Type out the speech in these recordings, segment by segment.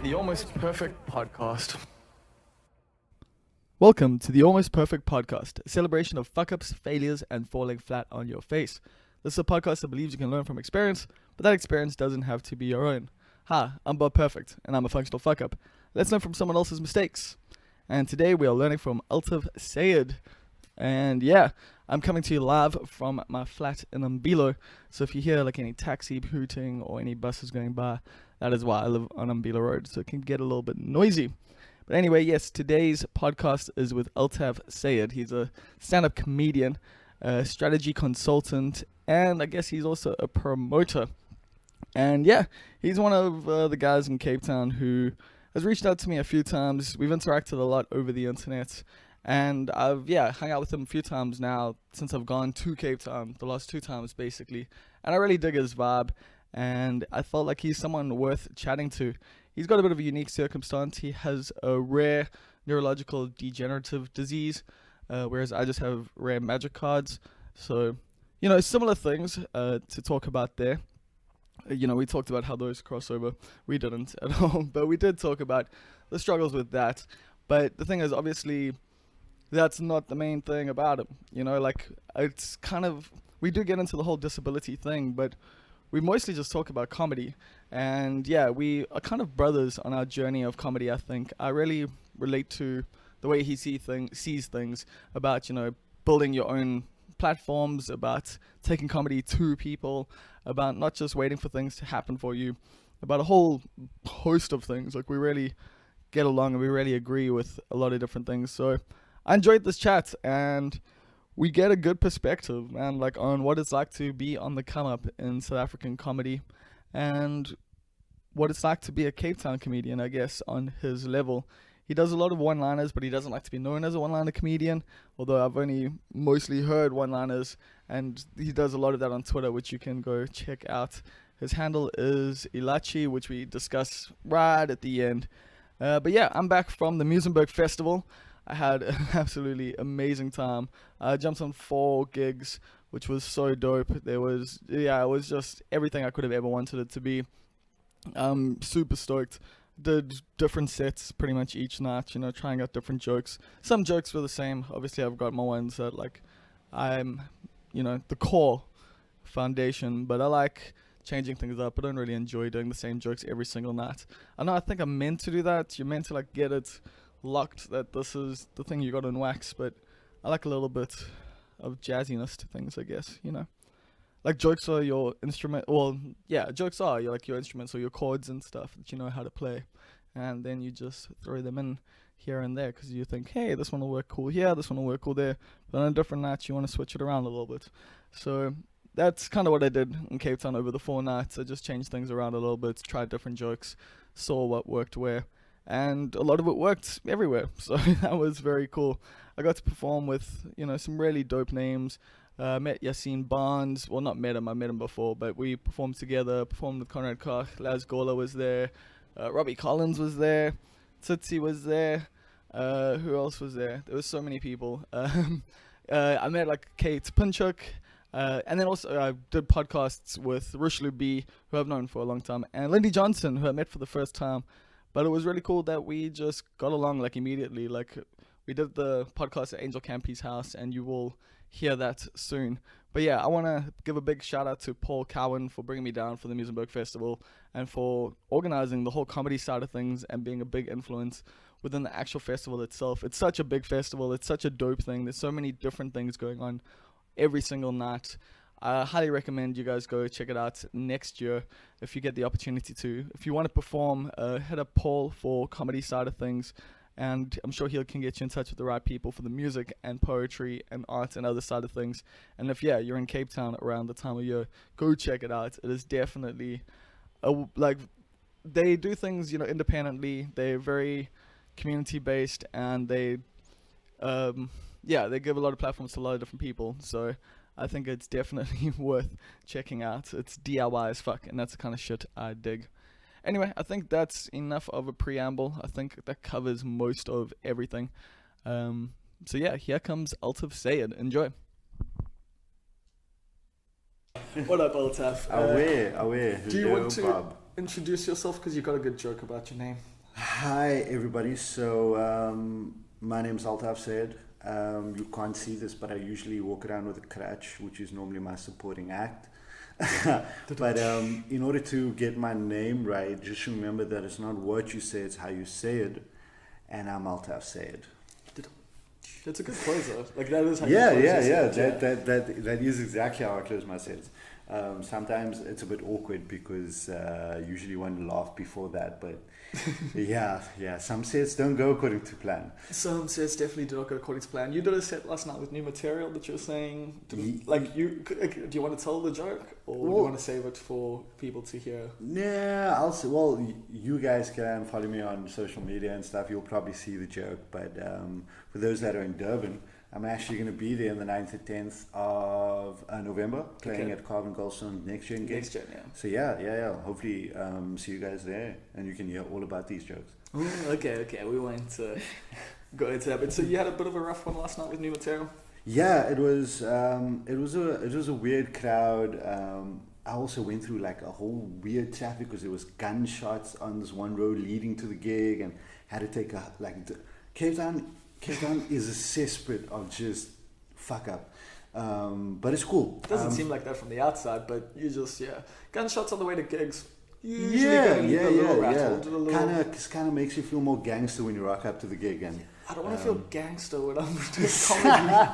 The Almost Perfect Podcast. Welcome to the Almost Perfect Podcast, a celebration of fuck-ups, failures, and falling flat on your face. This is a podcast that believes you can learn from experience, but that experience doesn't have to be your own. Hi, I'm Bob Perfect, and I'm a functional fuck-up. Let's learn from someone else's mistakes. And today we are learning from Altaaf Sayed. And yeah, I'm coming to you live from my flat in Umbilo. So if you hear like any taxi hooting or any buses going by, that is why I live on Umbilo Road, so it can get a little bit noisy. But anyway, yes, today's podcast is with Altaaf Sayed. He's a stand-up comedian, a strategy consultant, and I guess he's also a promoter. And yeah, he's one of the guys in Cape Town who has reached out to me a few times. We've interacted a lot over the internet, and I've hung out with him a few times now since I've gone to Cape Town, the last 2 times basically. And I really dig his vibe, and I felt like he's someone worth chatting to. He's got a bit of a unique circumstance. He has a rare neurological degenerative disease, whereas I just have rare magic cards. So, similar things to talk about there. We talked about how those cross over. We didn't at all, but we did talk about the struggles with that. But the thing is, obviously, that's not the main thing about him. It's kind of, we do get into the whole disability thing, but we mostly just talk about comedy. And yeah, we are kind of brothers on our journey of comedy, I think. I really relate to the way he sees things about, building your own platforms, about taking comedy to people, about not just waiting for things to happen for you, about a whole host of things. Like, we really get along and we really agree with a lot of different things. So I enjoyed this chat, and we get a good perspective, man, like on what it's like to be on the come up in South African comedy, and what it's like to be a Cape Town comedian, I guess, on his level. He does a lot of one-liners, but he doesn't like to be known as a one-liner comedian, although I've only mostly heard one-liners, and he does a lot of that on Twitter, which you can go check out. His handle is Ilachi, which we discuss right at the end. But yeah, I'm back from the Muizenberg Festival. I had an absolutely amazing time. I jumped on 4 gigs, which was so dope. It was just everything I could have ever wanted it to be. I'm super stoked. Did different sets pretty much each night, trying out different jokes. Some jokes were the same. Obviously, I've got my ones that, like, I'm, the core foundation, but I like changing things up. I don't really enjoy doing the same jokes every single night. I think I'm meant to do that. You're meant to, like, get it locked that this is the thing you got in wax, but I like a little bit of jazziness to things, I guess. Like, jokes are your instrument. Well, yeah, jokes are your instruments or your chords and stuff that you know how to play, and then you just throw them in here and there because you think, hey, this one will work cool here, this one will work cool there. But on a different night, you want to switch it around a little bit. So that's kind of what I did in Cape Town over the 4 nights. I just changed things around a little bit, tried different jokes, saw what worked where, and a lot of it worked everywhere. So that was very cool. I got to perform with, some really dope names. Met Yassine Barnes. Well, not met him, I met him before, but we performed together, performed with Conrad Koch. Laz Gola was there. Robbie Collins was there. Tootsie was there. Who else was there? There was so many people. I met, like, Kate Pinchuk. And then also I did podcasts with Rushlu B, who I've known for a long time, and Lindy Johnson, who I met for the first time. But it was really cool that we just got along, like, immediately. Like, we did the podcast at Angel Campy's house, and you will hear that soon. But yeah, I want to give a big shout out to Paul Cowan for bringing me down for the Muizenberg Festival and for organizing the whole comedy side of things and being a big influence within the actual festival itself. It's such a big festival. It's such a dope thing. There's so many different things going on every single night. I highly recommend you guys go check it out next year if you get the opportunity to. If you want to perform, hit up Paul for comedy side of things, and I'm sure he can get you in touch with the right people for the music and poetry and art and other side of things. And if you're in Cape Town around the time of year, go check it out. It is definitely they do things independently. They're very community based, and they give a lot of platforms to a lot of different people. So I think it's definitely worth checking out. It's DIY as fuck, and that's the kind of shit I dig. Anyway, I think that's enough of a preamble. I think that covers most of everything. So yeah, here comes Altaaf Sayed. Enjoy. What up, Altaaf? Away. Do you want to? Bob. introduce yourself because you got a good joke about your name. Hi everybody. So my name's Altaaf Sayed. You can't see this, but I usually walk around with a crutch, which is normally my supporting act. But in order to get my name right, just remember that it's not what you say, it's how you say it. And I'm Altaaf Sayed. That's a good closer. Like that is how Yeah, you close yeah. yourself, That is exactly how I close my sets. Sometimes it's a bit awkward because usually you want to laugh before that, but yeah. Some sets don't go according to plan. Some sets definitely do not go according to plan. You did a set last night with new material that you were saying. Do you want to tell the joke, or do you want to save it for people to hear? Yeah, I'll say. Well, you guys can follow me on social media and stuff. You'll probably see the joke. But for those that are in Durban, I'm actually going to be there on the 9th and 10th of November, playing at Carvin Goldstone Next Gen gig. Next Gen, yeah. So yeah. Hopefully, see you guys there, and you can hear all about these jokes. Okay. We won't go into that. But so you had a bit of a rough one last night with new material. Yeah, it was a weird crowd. I also went through like a whole weird traffic because there was gunshots on this one road leading to the gig, and had to take Cape Town is a cesspit of just fuck up, but it's cool. It doesn't seem like that from the outside, but you just gunshots on the way to gigs. Yeah. Kind of makes you feel more gangster when you rock up to the gig, and I don't want to feel gangster when I'm doing comedy.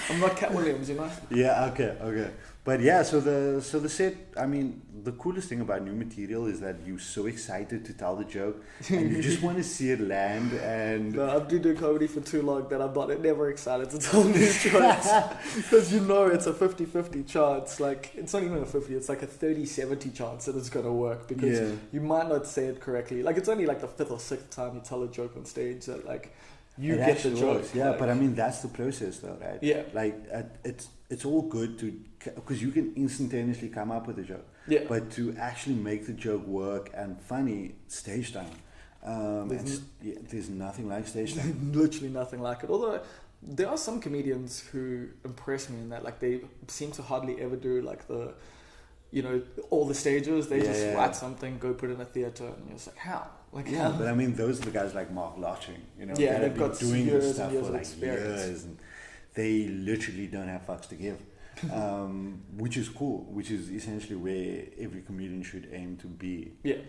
I'm not Cat Williams, you know. Yeah. Okay. But yeah, so the set. I mean, the coolest thing about new material is that you're so excited to tell the joke, and you just want to see it land. And no, I've been doing comedy for too long that I'm never excited to tell new jokes because it's a 50-50 chance. Like it's not even a 50; it's like a 30-70 chance that it's gonna work because you might not say it correctly. Like it's only like the 5th or 6th time you tell a joke on stage that like you get the joke. Works. Yeah, but I mean that's the process, though, right? Yeah. Like it's all good because you can instantaneously come up with a joke. Yeah. But to actually make the joke work and funny, stage time. There's nothing like stage time. Literally nothing like it. Although there are some comedians who impress me in that like they seem to hardly ever do like the all the stages. They just write something, go put it in a theatre, and you're just like, how? Like, yeah, but I mean, those are the guys like Mark Lotching, they've been got doing this stuff for like experience. years, and they literally don't have fucks to give, which is cool, which is essentially where every comedian should aim to be. Yeah,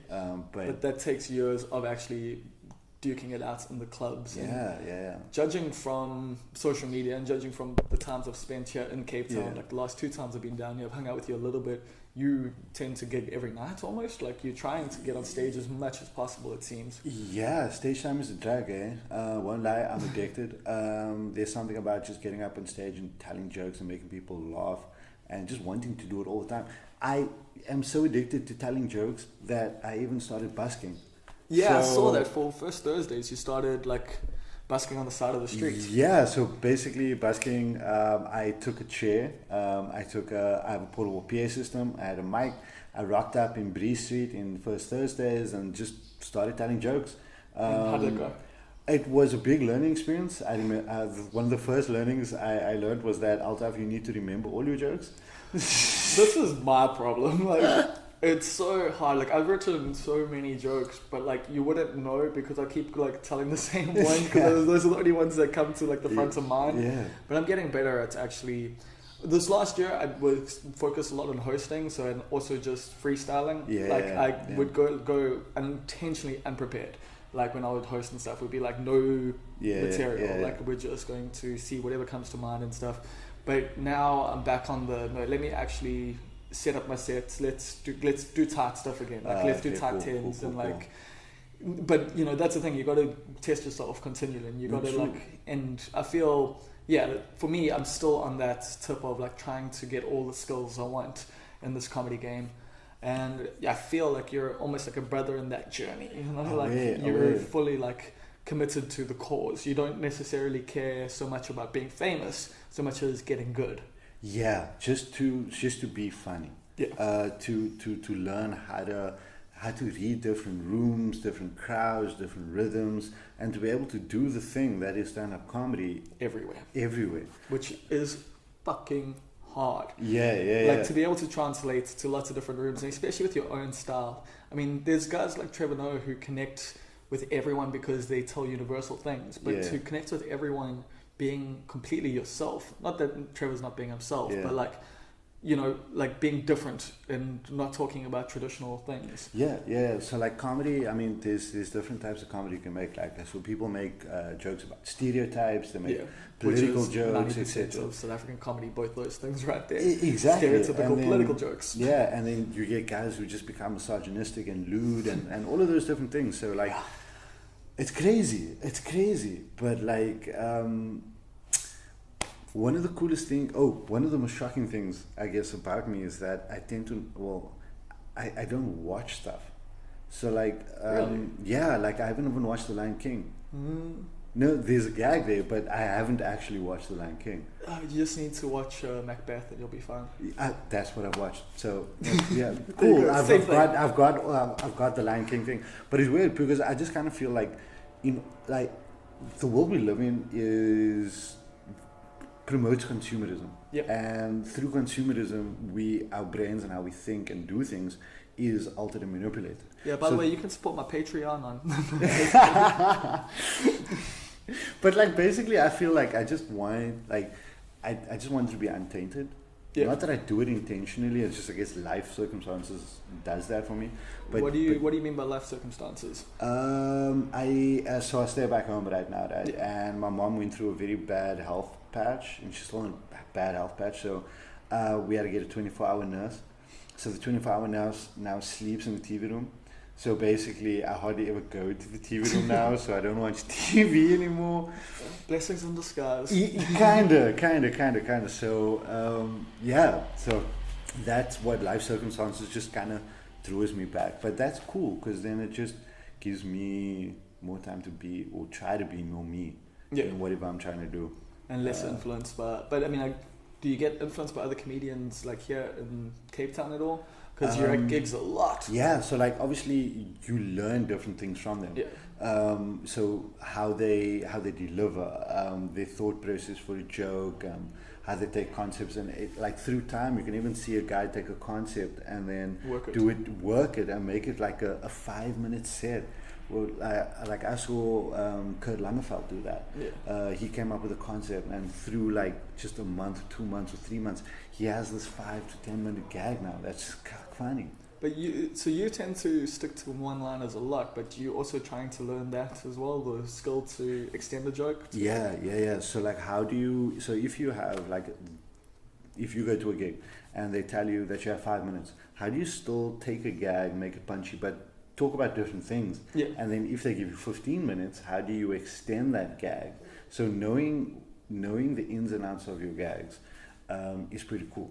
but that takes years of actually duking it out in the clubs. Yeah. Judging from social media and judging from the times I've spent here in Cape Town, like the last 2 times I've been down here, I've hung out with you a little bit. You tend to gig every night almost, like you're trying to get on stage as much as possible, it seems. Yeah, stage time is a drag, won't lie, I'm addicted. There's something about just getting up on stage and telling jokes and making people laugh and just wanting to do it all the time. I am so addicted to telling jokes that I even started busking. Yeah, I saw that for First Thursdays. You started like busking on the side of the street. Yeah, so basically busking, I took a chair, I have a portable PA system, I had a mic, I rocked up in Bree Street in First Thursdays and just started telling jokes. How did it go? It was a big learning experience. One of the first learnings I learned was that, Altaaf, you need to remember all your jokes. This is my problem. Like, it's so hard. Like I've written so many jokes, but like you wouldn't know because I keep like telling the same one because those are the only ones that come to like the front of mind. Yeah. But I'm getting better at actually. This last year I was focused a lot on hosting, so and also just freestyling. I would go intentionally unprepared. Like when I would host and stuff, would be like no material. Like we're just going to see whatever comes to mind and stuff. But now I'm back on let me actually set up my sets. Let's do tight stuff again. Like let's do tight tens and like. But that's the thing. You got to test yourself continually. And you got to and I feel for me, I'm still on that tip of like trying to get all the skills I want in this comedy game. And I feel like you're almost like a brother in that journey. You're fully like committed to the cause. You don't necessarily care so much about being famous, so much as getting good. Yeah, just to be funny. Yeah. To learn how to read different rooms, different crowds, different rhythms, and to be able to do the thing that is stand-up comedy everywhere. Everywhere. Which is fucking hard. Yeah. To be able to translate to lots of different rooms, and especially with your own style. I mean, there's guys like Trevor Noah who connect with everyone because they tell universal things, but to connect with everyone being completely yourself, not that Trevor's not being himself, but like, you know, like being different and not talking about traditional things. Yeah. So like comedy, I mean, there's different types of comedy you can make. Like, so people make jokes about stereotypes, they make political jokes, etc. Of South African comedy, both those things right there. Exactly. Stereotypical political jokes. Yeah, and then you get guys who just become misogynistic and lewd and all of those different things. So like, it's crazy. But like, one of the coolest things, one of the most shocking things, I guess, about me is that I tend to, I don't watch stuff. So like, like I haven't even watched The Lion King. No, there's a gag there, but I haven't actually watched The Lion King. You just need to watch Macbeth and you'll be fine. That's what I've watched. So yeah, cool. I've got The Lion King thing, but it's weird because I just kind of feel like, like the world we live in promotes consumerism. Yep. And through consumerism, our brains and how we think and do things is altered and manipulated. Yeah, by the way, you can support my Patreon on. But like, basically, I feel like I just want it to be untainted. Yeah. Not that I do it intentionally. It's just, I guess, life circumstances does that for me. But what do you mean by life circumstances? I stay back home right now, right? Yeah. And my mom went through a very bad health patch, and she's still in a bad health patch. So we had to get a 24-hour nurse. So the 24-hour nurse now sleeps in the TV room. So basically, I hardly ever go to the TV room now, so I don't watch TV anymore. Blessings in disguise. Kinda. So, so that's what life circumstances just kind of throws me back. But that's cool, because then it just gives me more time to be, or try to be more me, in whatever I'm trying to do. And less influenced by, but I mean, do you get influenced by other comedians like here in Cape Town at all? Because you're at gigs a lot. Yeah, so like obviously you learn different things from them. Yeah. So how they deliver, their thought process for a joke, how they take concepts, and like through time you can even see a guy take a concept and then work it and make it like a 5-minute set. Well, like I saw Kurt Langerfeld do that. Yeah. He came up with a concept, and through like just a month, 2 months, or 3 months, he has this 5 to 10 minute gag now. That's funny. But you tend to stick to one-liners a lot, but you're also trying to learn that as well, the skill to extend the joke. Yeah. So like, if you go to a gig and they tell you that you have 5 minutes, how do you still take a gag, make it punchy, but talk about different things? Yeah. And then if they give you 15 minutes, how do you extend that gag? So knowing the ins and outs of your gags is pretty cool.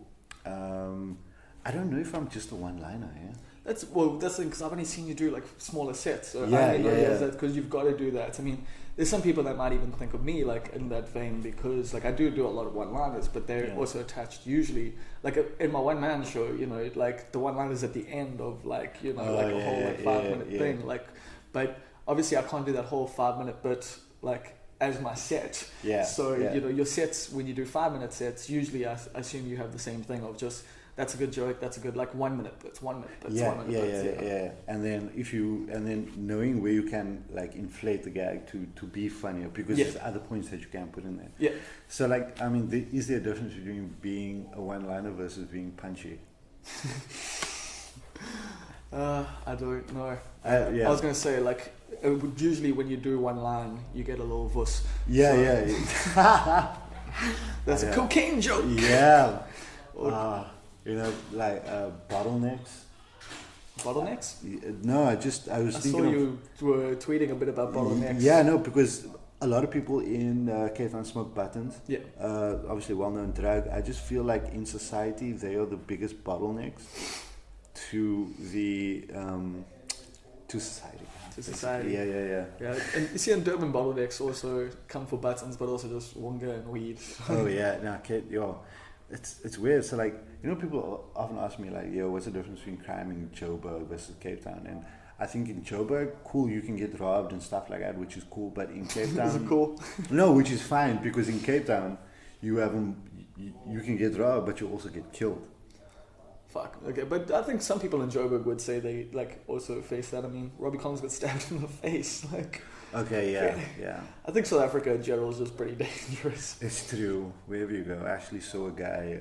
I don't know if I'm just a one-liner, yeah? That's the thing, because I've only seen you do like smaller sets. So yeah. Because you've got to do that. I mean, there's some people that might even think of me like in that vein, because like I do a lot of one-liners, but they're also attached usually like in my one-man show, you know, like the one-liners at the end of like, you know, a whole 5-minute thing. Like, but obviously I can't do that whole 5-minute bit like as my set. Yeah. So you know, your sets, when you do 5-minute sets, usually I assume you have the same thing of just, that's a good joke, that's a good like 1 minute bits, 1 minute bits, 1 minute bits. Yeah. And then knowing where you can like inflate the gag to be funnier, because there's other points that you can put in there. Yeah. So like, I mean, is there a difference between being a one-liner versus being punchy? I don't know. I was gonna say like, usually when you do one line, you get a little vuss. Yeah. That's a cocaine joke. Yeah. You know, like bottlenecks. Bottlenecks? No, I was thinking. I saw you were tweeting a bit about bottlenecks. Yeah, no, because a lot of people in Cape Town smoke buttons. Yeah. Obviously, well-known drug. I just feel like in society they are the biggest bottlenecks to the to society. To society. Yeah. And you see in Durban, bottlenecks also come for buttons, but also just wonga and weed. Oh yeah, no, kid, yo. It's weird. So like, you know, people often ask me like, yo, what's the difference between crime in Joburg versus Cape Town? And I think in Joburg, cool, you can get robbed and stuff like that, which is cool. But in Cape Town, is it cool? No, which is fine, because in Cape Town, you you can get robbed, but you also get killed. Fuck. Okay, but I think some people in Joburg would say they like also face that. I mean, Robbie Collins got stabbed in the face. Like. Okay, yeah. I think South Africa in general is just pretty dangerous. It's true. Wherever you go, I actually saw a guy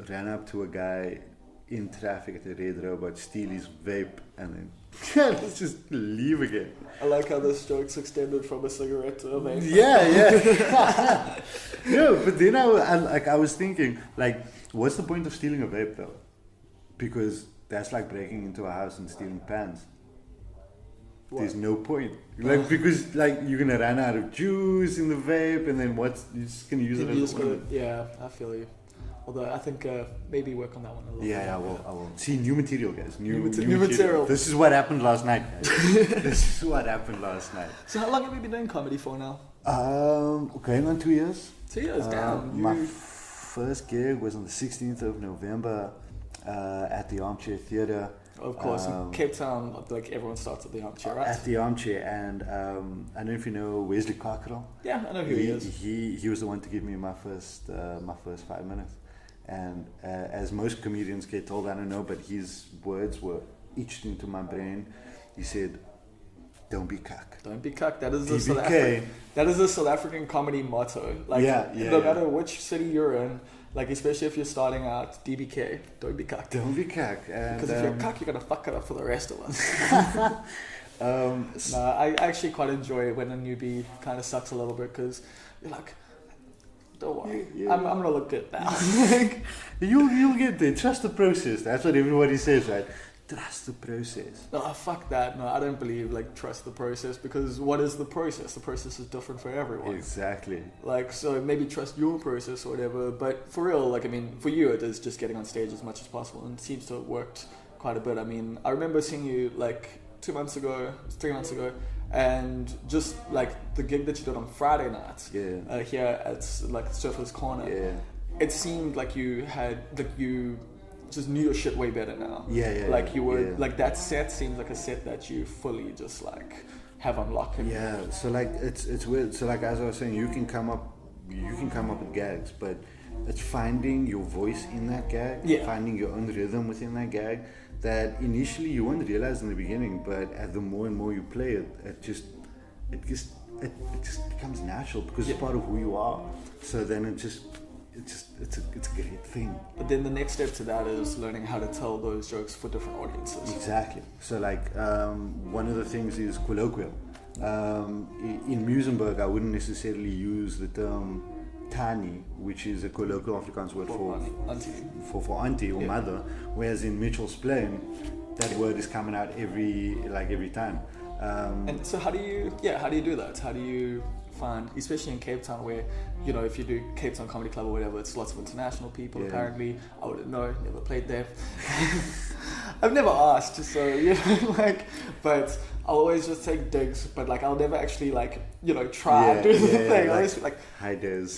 ran up to a guy in traffic at the red robot, steal his vape, and then let's just leave again. I like how this joke's extended from a cigarette to a vape. Yeah. No, but then I was thinking, like, what's the point of stealing a vape though? Because that's like breaking into a house and stealing pans. What? There's no point. Like, because like you're gonna run out of juice in the vape, and then you're just gonna use it as a yeah, I feel you. Although I think maybe work on that one a little bit. Yeah, I will. See, new material, guys. New material. This is what happened last night, guys. This is what happened last night. So how long have you been doing comedy for now? Going on 2 years. 2 years, damn. My first gig was on the 16th of November at the Armchair Theatre. Of course, in Cape Town, like everyone starts at the Armchair, right? At the Armchair, and I don't know if you know Wesley Cockerell. Yeah, I know who he is. He was the one to give me my first 5 minutes. And as most comedians get told, I don't know, but his words were etched into my brain. He said, "Don't be cuck." Don't be cuck. That is the South African comedy motto. Like, no matter which city you're in, like especially if you're starting out, DBK, don't be cuck. Don't be cuck. Because if you're cuck, you're gonna fuck it up for the rest of us. No, I actually quite enjoy it when a newbie kind of sucks a little bit, because you're like, don't worry, I'm gonna look good now. You'll get there. Trust the process. That's what everybody says, right? Trust the process. No, fuck that. No, I don't believe like trust the process, because what is the process? The process is different for everyone. Exactly. Like, so maybe trust your process or whatever, but for real, like, I mean, for you it is just getting on stage as much as possible, and it seems to have worked quite a bit. I mean, I remember seeing you like 3 months ago, and just like the gig that you did on Friday night here at like Surfer's Corner, it seemed like you just knew your shit way better now. Like you were like, that set seems like a set that you fully just like have unlocked. So like it's weird. So like, as I was saying, you can come up with gags, but it's finding your voice in that gag, finding your own rhythm within that gag, that initially you won't realize in the beginning, but as the more and more you play it, it just becomes natural, because it's part of who you are. So then it's a great thing. But then the next step to that is learning how to tell those jokes for different audiences. Exactly. So like one of the things is colloquial. In Muizenberg, I wouldn't necessarily use the term Tani, which is a colloquial Afrikaans word for auntie or mother, whereas in Mitchell's Plain, that word is coming out every time. And so how do you do that? How do you find, especially in Cape Town, where, you know, if you do Cape Town Comedy Club or whatever, it's lots of international people apparently. I wouldn't know, never played there. I've never asked, so, you know, like, but I'll always just take digs, but like I'll never actually like, you know, try do the thing. I always like, hi Des.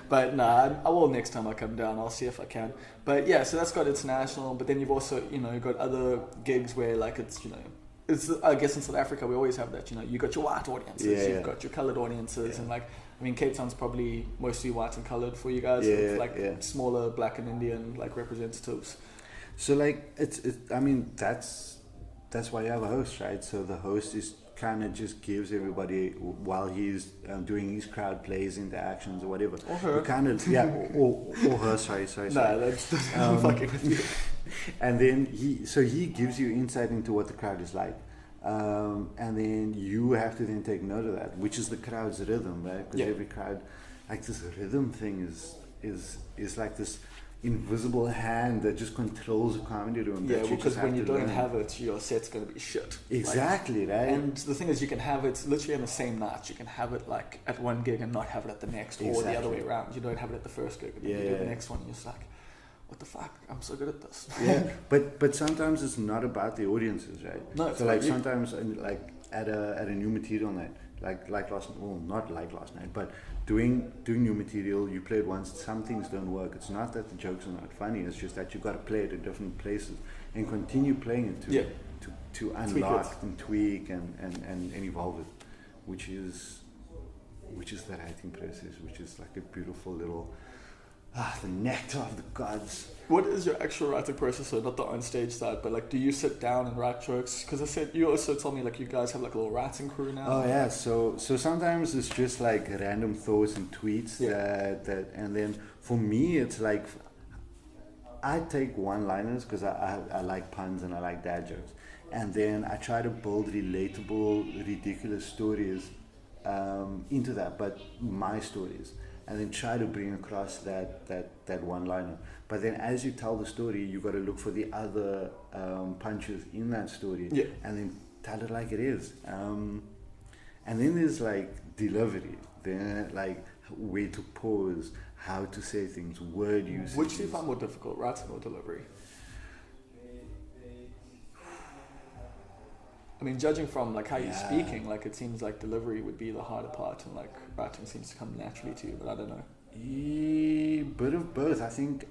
But nah, I will next time I come down. I'll see if I can. But yeah, so that's got international, but then you've also, you know, got other gigs where like it's, you know, it's, I guess in South Africa we always have that, you know, you got your white audiences, you've got your coloured audiences, and like, I mean, Cape Town's probably mostly white and coloured for you guys, with like smaller black and Indian like representatives. So like I mean, that's why you have a host, right? So the host is kind of just gives everybody, while he's doing his crowd plays, interactions or whatever, or her, kind of or her. Sorry. No, that's fucking with you. And then he gives you insight into what the crowd is like, and then you have to then take note of that, which is the crowd's rhythm, right? Because every crowd, like, this rhythm thing is like this invisible hand that just controls a comedy room. Yeah, because when you don't have it, your set's going to be shit. Exactly, like, right? And the thing is, you can have it literally on the same night. You can have it like at one gig and not have it at the next, or the other way around. You don't have it at the first gig and then you do the next one. You're just like, what the fuck? I'm so good at this. but sometimes it's not about the audiences, right? No, so like sometimes like at a new material night, like last night, well, not like last night, but doing new material, you play it once, some things don't work. It's not that the jokes are not funny, it's just that you got to play it at different places and continue playing it to unlock and tweak and evolve it, which is which is the writing process, which is like a beautiful little the nectar of the gods. What is your actual writing process? So not the on stage side, but like, do you sit down and write jokes? Because I said you also told me like you guys have like a little writing crew now. Oh yeah, so sometimes it's just like random thoughts and tweets that and then for me it's like I take one-liners because I like puns and I like dad jokes, and then I try to build relatable, ridiculous stories into that, but my stories, and then try to bring across that one-liner. But then as you tell the story, you got to look for the other punches in that story, and then tell it like it is. And then there's like delivery, then like way to pause, how to say things, word use. Which do you find more difficult, writing or delivery? I mean, judging from like how you're speaking, like it seems like delivery would be the harder part, and like writing seems to come naturally to you. But I don't know. Yeah, bit of both. I think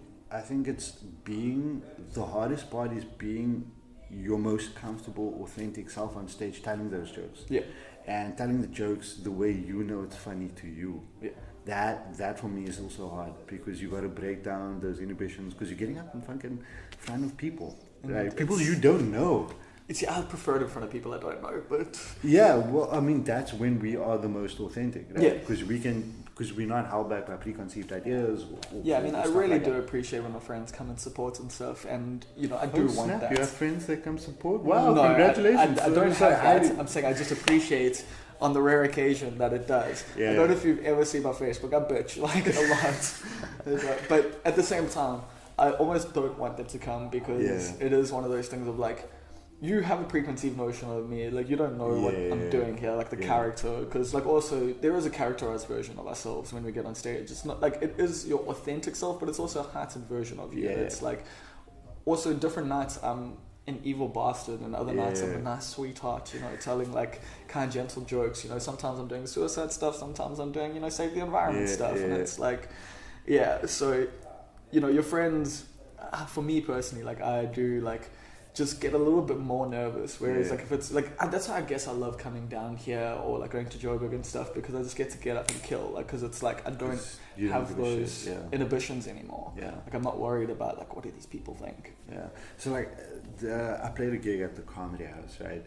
it's being the hardest part is being your most comfortable, authentic self on stage, telling those jokes. Yeah. And telling the jokes the way you know it's funny to you. Yeah. That for me is also hard because you got to break down those inhibitions because you're getting up in front of people, right? People you don't know. See, I prefer it in front of people I don't know, but yeah, well, I mean that's when we are the most authentic, right? Yeah, because we're not held back by preconceived ideas. I mean, I really do appreciate when my friends come and support and stuff, and you know, I do want that. You have friends that come support? Wow, no, congratulations! I don't have that. I'm saying I just appreciate on the rare occasion that it does. Yeah. I don't know if you've ever seen my Facebook. I bitch like a lot, but at the same time, I almost don't want them to come because it is one of those things of like, you have a preconceived notion of me, like you don't know what I'm doing here, like the character, because like also there is a characterized version of ourselves when we get on stage. It's not like it is your authentic self, but it's also a heightened version of you. It's like also different nights I'm an evil bastard and other nights I'm a nice sweetheart, you know, telling like kind gentle jokes, you know. Sometimes I'm doing suicide stuff, sometimes I'm doing, you know, save the environment stuff, and it's like so you know, your friends, for me personally, like I do like just get a little bit more nervous, whereas like if it's like that's why I guess I love coming down here or like going to Joburg and stuff, because I just get to get up and kill, like, because it's like I don't have those inhibitions anymore. Like I'm not worried about like what do these people think. So like I played a gig at the Comedy House, right?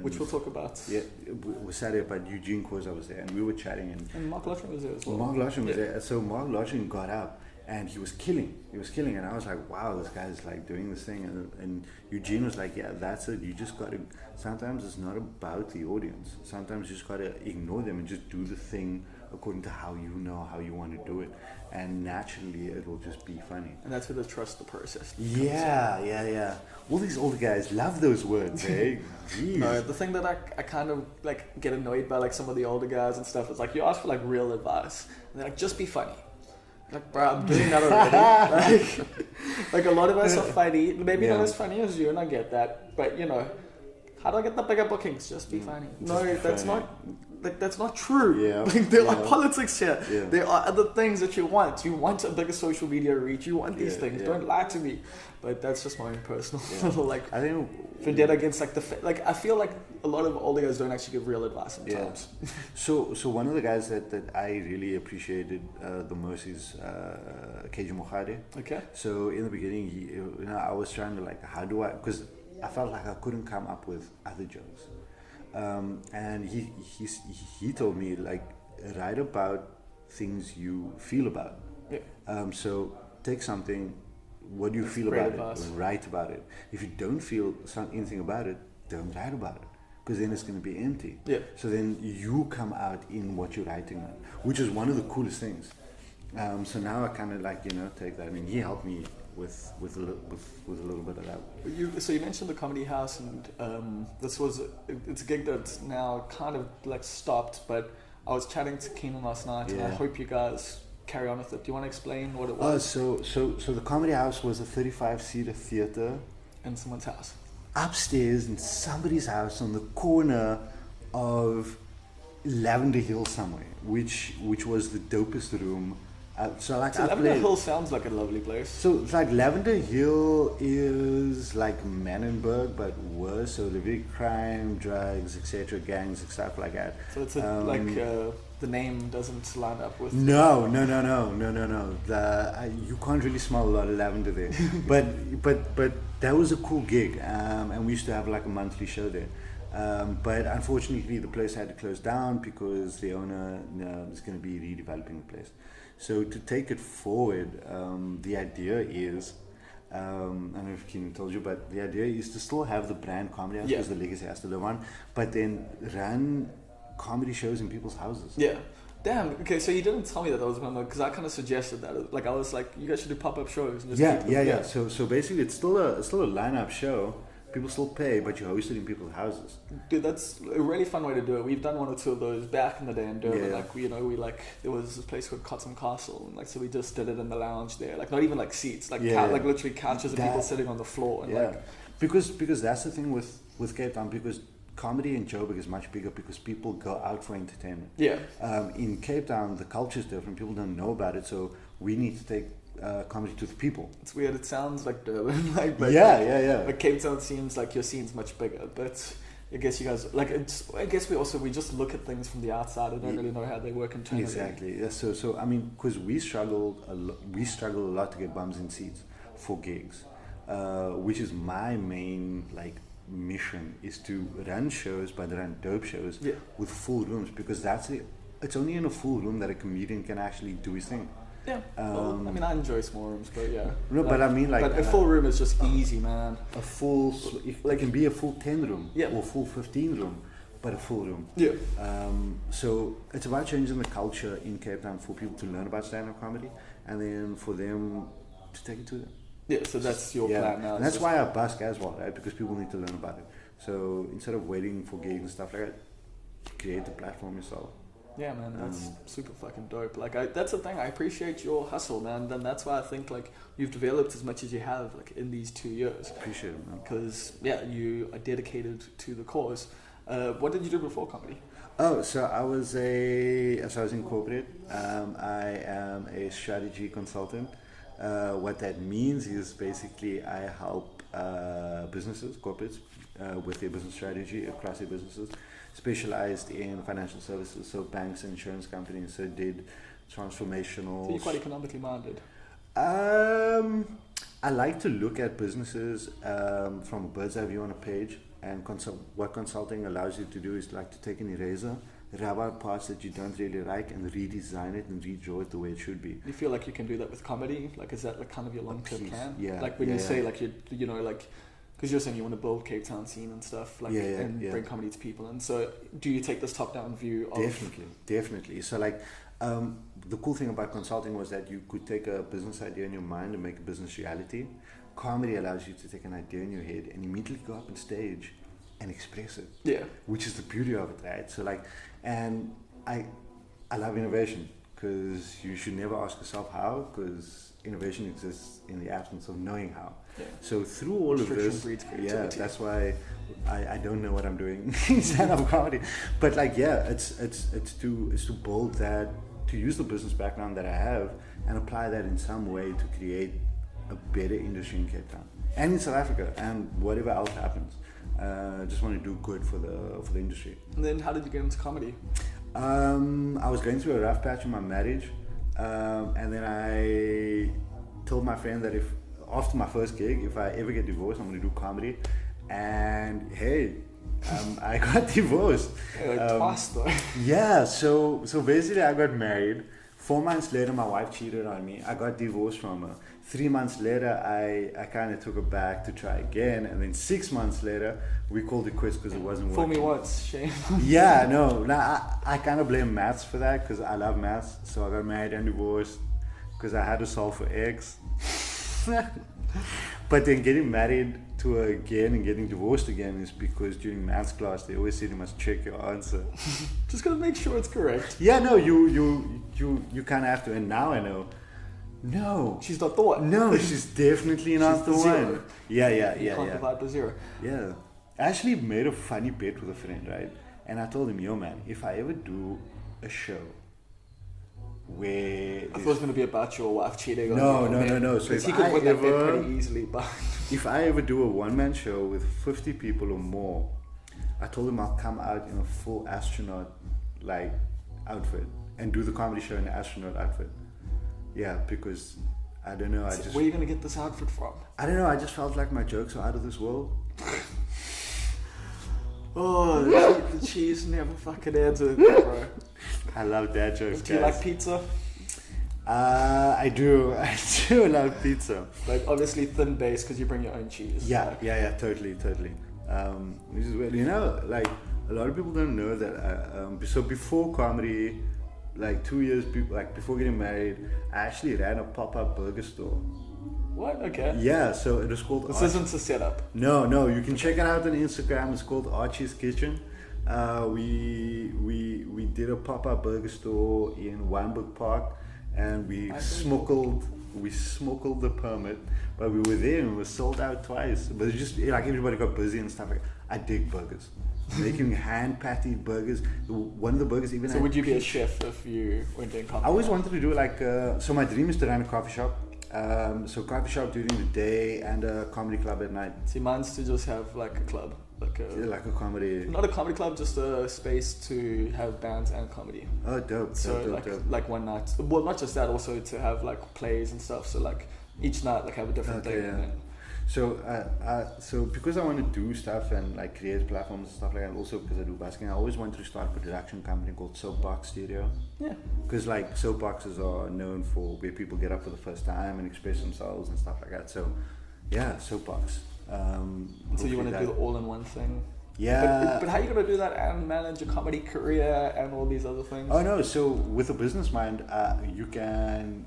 Which we'll talk about. We sat there, but Eugene Koza was there and we were chatting, and Mark Loshman was there as well. Mark Loshman was there. So Mark Loshman got up and he was killing, and I was like, wow, this guy's like doing this thing, and Eugene was like, yeah, that's it, you just gotta, sometimes it's not about the audience, sometimes you just gotta ignore them and just do the thing according to how you know how you want to do it, and naturally it will just be funny. And that's where the trust the process all these older guys love those words. No, the thing that I kind of like get annoyed by like some of the older guys and stuff is like you ask for like real advice and they're like, just be funny. Like, bro, I'm doing that already. like a lot of us are funny. Maybe not as funny as you, and I get that. But you know, how do I get the bigger bookings? Just be funny. That's not true. Like there are politics here. There are other things that you want. You want a bigger social media reach. You want these things. Don't lie to me. But that's just my own personal like. I think vendetta against like like I feel like a lot of older guys don't actually give real advice sometimes. So one of the guys that I really appreciated the most is Keiji Mokhade. Okay. So in the beginning, I was trying to like, how do I? Because I felt like I couldn't come up with other jokes. And he told me like, write about things you feel about. So take something, what do you feel about it? Write about it. If you don't feel anything about it, don't write about it, because then it's going to be empty. So then you come out in what you're writing on, which is one of the coolest things. So now I kind of like take that, and he helped me with a little bit of that. So you mentioned the Comedy House, and it's a gig that's now kind of like stopped, but I was chatting to Keenan last night, and I hope you guys carry on with it. Do you want to explain what it was? So the Comedy House was a 35-seater theater in someone's house, upstairs in somebody's house on the corner of Lavender Hill somewhere, which was the dopest room. Lavender Hill sounds like a lovely place. So it's like Lavender Hill is like Muizenberg but worse. So the big crime, drugs, etc., gangs and stuff like that. So it's like the name doesn't line up with. No. You can't really smell a lot of lavender there. but that was a cool gig, and we used to have like a monthly show there. But unfortunately, the place had to close down because the owner is going to be redeveloping the place. So to take it forward, the idea is, I don't know if Keenan told you, but the idea is to still have the brand Comedy House because the legacy has to live on, but then run comedy shows in people's houses. Yeah. Damn. Okay, so you didn't tell me that was one because I kind of suggested that. Like I was like, you guys should do pop-up shows. And just Yeah. So basically, it's still a line-up show. People still pay, but you host it in people's houses. Dude, that's a really fun way to do it. We've done one or two of those back in the day in Durban. Yeah. Like we there was this place called Cotton Castle, and like so we just did it in the lounge there. Like not even like seats, like like literally couches and people sitting on the floor. And like because that's the thing with Cape Town, because comedy in Joburg is much bigger because people go out for entertainment. Yeah. In Cape Town, the culture is different. People don't know about it, so we need to take comedy to the people. It's weird. It sounds like Durban, But Cape Town seems like your scene's much bigger. But I guess you guys I guess we just look at things from the outside and don't really know how they work internally. Exactly. Yeah. So I mean, because we struggle a lot to get bums in seats for gigs, which is my main mission is to run shows, but run dope shows with full rooms, because it's only in a full room that a comedian can actually do his thing. Yeah. Well, I mean, I enjoy small rooms, but yeah. No, but I mean, but a full room is just easy, man. A full, it can be a full 10 room or full 15 room, but a full room. Yeah. So it's about changing the culture in Cape Town for people to learn about stand-up comedy, and then for them to take it to them. Yeah, so that's your plan now. And that's why I busk as well, right? Because people need to learn about it. So instead of waiting for gigs and stuff like that, create the platform yourself. Yeah, man, that's super fucking dope. Like, that's the thing. I appreciate your hustle, man. Then that's why I think you've developed as much as you have in these 2 years. Appreciate it, man. Because you are dedicated to the cause. What did you do before comedy? Oh, so I was in corporate. I am a strategy consultant. What that means is basically I help businesses, corporates, with their business strategy across their businesses, specialized in financial services, so banks and insurance companies. So did transformational. So you're quite economically minded. I like to look at businesses from a bird's eye view on a page, and what consulting allows you to do is to take an eraser, rub out parts that you don't really like, and redesign it and redraw it the way it should be. You feel like you can do that with comedy? Is that kind of your long-term plan? Yeah. When you say because you're saying you want to build Cape Town scene and stuff, and bring comedy to people. And so do you take this top-down view of... Definitely. So the cool thing about consulting was that you could take a business idea in your mind and make a business reality. Comedy allows you to take an idea in your head and immediately go up on stage and express it. Yeah. Which is the beauty of it, right? So and I love innovation, because you should never ask yourself how, because innovation exists in the absence of knowing how. Yeah. So through all of this, that's why I don't know what I'm doing in stand-up comedy. But it's to build that, to use the business background that I have and apply that in some way to create a better industry in Cape Town and in South Africa, and whatever else happens. Just want to do good for the industry. And then how did you get into comedy? I was going through a rough patch in my marriage, and then I told my friend that after my first gig, if I ever get divorced, I'm going to do comedy. And hey, I got divorced. Twice though. Yeah, so basically I got married. 4 months later, my wife cheated on me. I got divorced from her. 3 months later, I kind of took her back to try again. And then 6 months later, we called it quits because it wasn't working. For me once, shame. Yeah, no. I kind of blame maths for that, because I love maths. So I got married and divorced because I had to solve for X. But then getting married to her again and getting divorced again is because during maths class they always said you must check your answer. Just gotta make sure it's correct. Yeah, no, you kind of have to. And now I know. No, she's not the one. No, she's definitely not the zero. one. Yeah. You can't divide by zero. Yeah, I actually made a funny bet with a friend, right? And I told him, yo, man, if I ever do a show where I thought it was going to be about your wife cheating on you. No. So if he could win that bet pretty easily, but if I ever do a one-man show with 50 people or more, I told him I'll come out in a full astronaut outfit and do the comedy show in an astronaut outfit. Yeah, because I don't know. So where are you gonna get this outfit from? I don't know. I just felt like my jokes are out of this world. Oh, the cheese never fucking ends with it, bro. I love dad jokes. Do you like pizza? I do. I do love pizza. Like obviously thin base because you bring your own cheese. Yeah, totally. Which is weird. You know, like a lot of people don't know that. So before comedy, like 2 years before getting married, I actually ran a pop-up burger store. What? Okay. Yeah, so it was called. This isn't a setup. No. You can check it out on Instagram. It's called Archie's Kitchen. We did a pop-up burger store in Wynberg Park, and we smuggled the permit, but we were there and we were sold out twice. But it's just like everybody got busy and stuff. Like I dig burgers, making hand patted burgers. One of the burgers even. So would you be a chef if you went doing comedy? I always wanted to do like. So my dream is to run a coffee shop. So coffee shop during the day and a comedy club at night. See, mine's to just have like a club, like a comedy. Not a comedy club, just a space to have bands and comedy. Oh, dope! Dope. Like one night. Well, not just that, also to have like plays and stuff. So like each night, like have a different thing. Yeah. So because I want to do stuff and like create platforms and stuff like that, also because I do busking, I always wanted to start a production company called Soapbox Studio. Yeah. Because like soapboxes are known for where people get up for the first time and express themselves and stuff like that. So yeah, Soapbox. So you want to do the all-in-one thing? Yeah. But how are you going to do that and manage a comedy career and all these other things? Oh no! So with a business mind, you can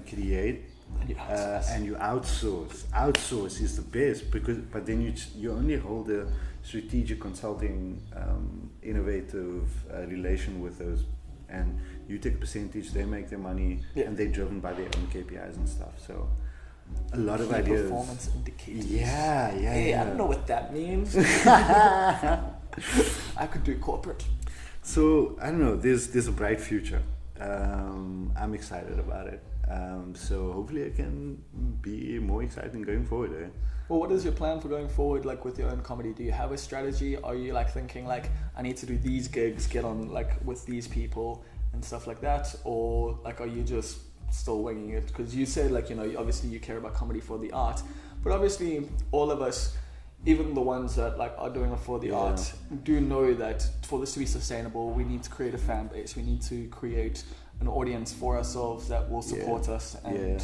create. And you outsource. Outsource is the best but then you only hold a strategic consulting, innovative relation with those, and you take a percentage. They make their money, and they're driven by their own KPIs and stuff. So a lot of ideas. Performance indicators. Yeah. Hey, I don't know what that means. I could do corporate. So I don't know. There's a bright future. I'm excited about it. So hopefully it can be more exciting going forward. Well, what is your plan for going forward, like with your own comedy? Do you have a strategy? Are you like thinking like, I need to do these gigs, get on like with these people and stuff like that? Or like, are you just still winging it? Because you said like, you know, obviously you care about comedy for the art, but obviously all of us, even the ones that like are doing it for the art, do know that for this to be sustainable, we need to create a fan base. We need to create an audience for ourselves that will support us. And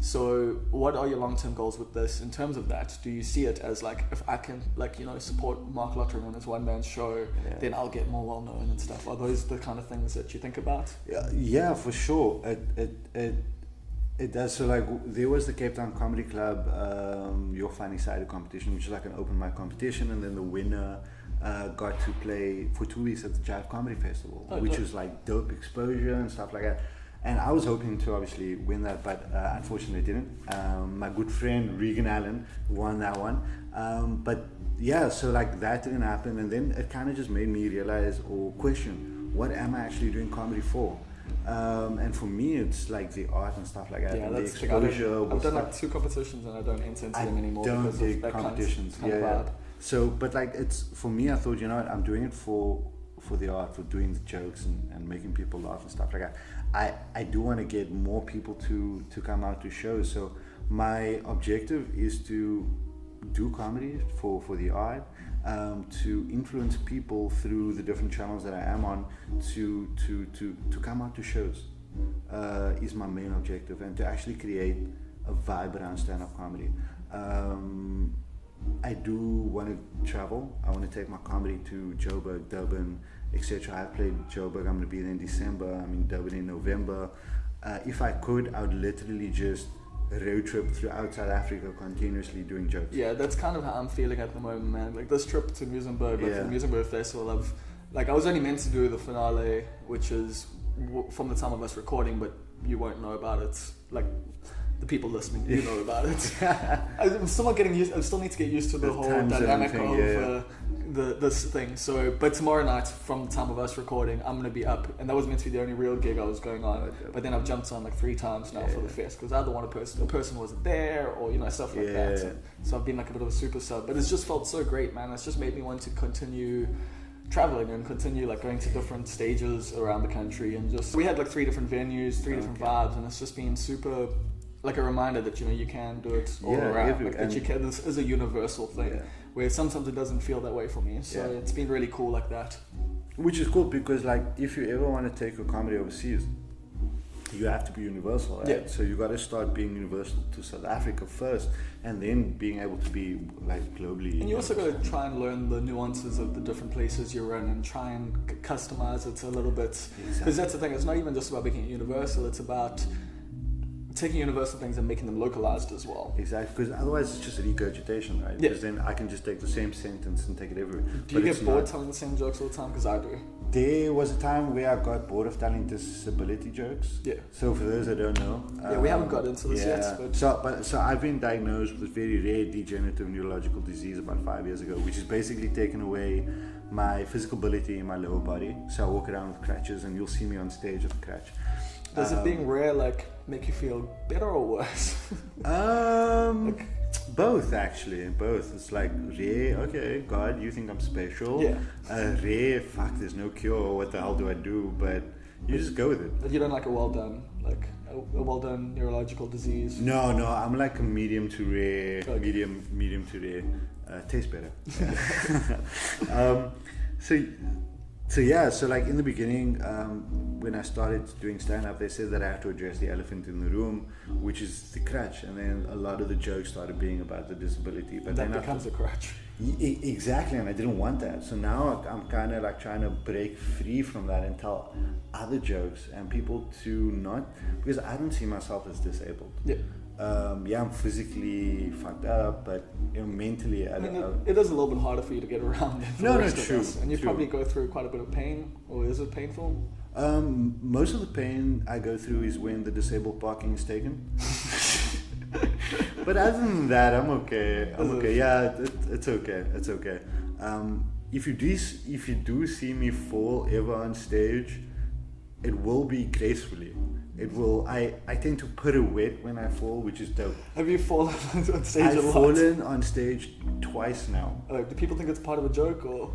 so what are your long-term goals with this in terms of that? Do you see it as like, if I can like, you know, support Mark Lottery on his one-man show, then I'll get more well-known and stuff? Are those the kind of things that you think about? Yeah, for sure. It does. So like there was the Cape Town Comedy Club Your Funny Side competition, which is like an open mic competition, and then the winner got to play for 2 weeks at the Jive Comedy Festival, which was like dope exposure and stuff like that. And I was hoping to obviously win that, but unfortunately didn't. My good friend Regan Allen won that one. But yeah, so like that didn't happen, and then it kind of just made me realize or question, what am I actually doing comedy for? And for me, it's like the art and stuff like that. Yeah, and that's the exposure. I've done like 2 competitions and I don't enter into them anymore. I don't because dig of that competitions. Kind of vibe. So, but like it's for me, I thought, you know what, I'm doing it for the art, for doing the jokes and making people laugh and stuff like that. I do want to get more people to come out to shows. So my objective is to do comedy for the art, to influence people through the different channels that I am on to come out to shows is my main objective, and to actually create a vibe around stand-up comedy. I do want to travel. I want to take my comedy to Joburg, Durban, etc. I played Joburg. I'm going to be there in December. I'm in Durban in November. If I could, I would literally just road trip throughout South Africa continuously doing jokes. Yeah, that's kind of how I'm feeling at the moment, man. Like this trip to Muizenberg, like the Muizenberg Festival, I was only meant to do the finale, which is from the time of us recording, but you won't know about it. Like the people listening, you know about it. I'm still not getting used. I still need to get used to the whole dynamic of this thing. So, but tomorrow night, from the time of us recording, I'm gonna be up, and that was meant to be the only real gig I was going on. But then I've jumped on like 3 times now for the fest because I either want a person wasn't there, or you know, stuff like that. So I've been like a bit of a super sub, but it's just felt so great, man. It's just made me want to continue traveling and continue like going to different stages around the country, and just we had like 3 different venues, 3 different vibes, and it's just been super like a reminder that you can do it all around, like that you can. This is a universal thing where sometimes it doesn't feel that way for me, so it's been really cool like that. Which is cool because like if you ever want to take a comedy overseas, you have to be universal, right? Yeah. So you got to start being universal to South Africa first, and then being able to be like globally. And you also got to try and learn the nuances of the different places you're in, and try and customize it a little bit. Because that's the thing. It's not even just about making it universal. It's about taking universal things and making them localized as well. Exactly. Because otherwise it's just regurgitation, right? Yeah. Because then I can just take the same sentence and take it everywhere. Do you get bored telling the same jokes all the time? Because I do. There was a time where I got bored of telling disability jokes. Yeah. So for those that don't know, we haven't got into this yet. But so I've been diagnosed with very rare degenerative neurological disease about 5 years ago, which has basically taken away my physical ability in my lower body. So I walk around with crutches, and you'll see me on stage with a crutch. Does it being rare like make you feel better or worse? Both actually, both. It's like rare, okay, God, you think I'm special. Yeah. Rare, fuck, there's no cure. What the hell do I do? But you just go with it. But you don't like a well done neurological disease? No, I'm like a medium to rare, medium to rare. Tastes better. So like in the beginning, when I started doing stand-up, they said that I had to address the elephant in the room, which is the crutch, and then a lot of the jokes started being about the disability. But that then becomes a crutch. Exactly, and I didn't want that. So now I'm kind of like trying to break free from that and tell other jokes and people to not, because I don't see myself as disabled. Yeah. I'm physically fucked up, but mentally, it is a little bit harder for you to get around. True. And you probably go through quite a bit of pain, or is it painful? Most of the pain I go through is when the disabled parking is taken. But other than that, I'm okay. Yeah, it's okay. It's okay. If you do see me fall ever on stage, it will be gracefully. It will. I tend to pirouette when I fall, which is dope. Have you fallen on stage a lot? I've fallen on stage twice now. Do people think it's part of a joke, or?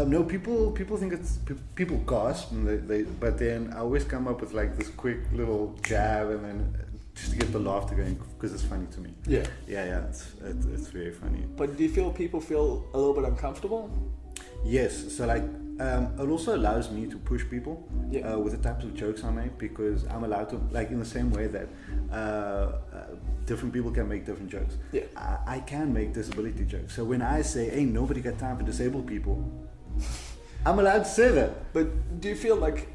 No, people think it's people gasp, and but then I always come up with like this quick little jab, and then just to get the laughter going, because it's funny to me. Yeah. It's very funny. But do you feel people feel a little bit uncomfortable? Yes. So like. It also allows me to push people with the types of jokes I make, because I'm allowed to, like in the same way that different people can make different jokes. Yeah. I can make disability jokes. So when I say, ain't nobody got time for disabled people, I'm allowed to say that. But do you feel like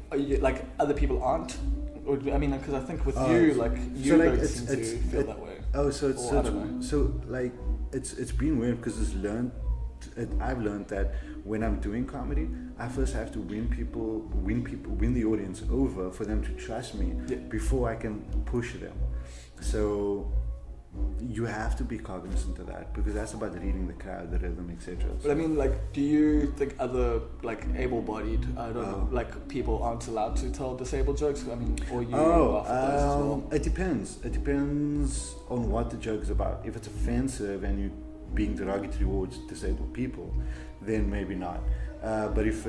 other people aren't? Or, I mean, because I think with you don't seem to feel that way. Oh, so like it's been weird because I've learned that when I'm doing comedy, I first have to win the audience over for them to trust me before I can push them. So you have to be cognizant of that, because that's about reading the crowd, the rhythm, etc. But I mean, like, do you think other like able-bodied, like people aren't allowed to tell disabled jokes? I mean, or you laugh at those as well? It depends. It depends on what the joke is about. If it's offensive and you being derogatory towards disabled people, then maybe not. But if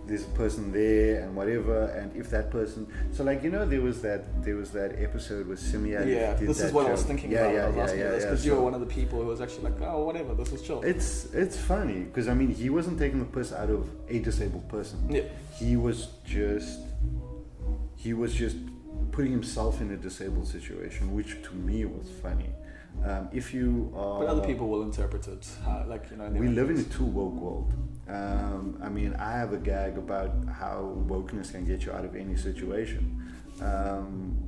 there's a person there and whatever, and if that person, so like there was that episode with Simia. Yeah, this is what I was thinking about. Because you were one of the people who was actually like, oh, whatever, this is chill. It's funny because I mean he wasn't taking the piss out of a disabled person. Yeah, he was just putting himself in a disabled situation, which to me was funny. If you are, but other people will interpret it we live in a too woke world. I mean, I have a gag about how wokeness can get you out of any situation,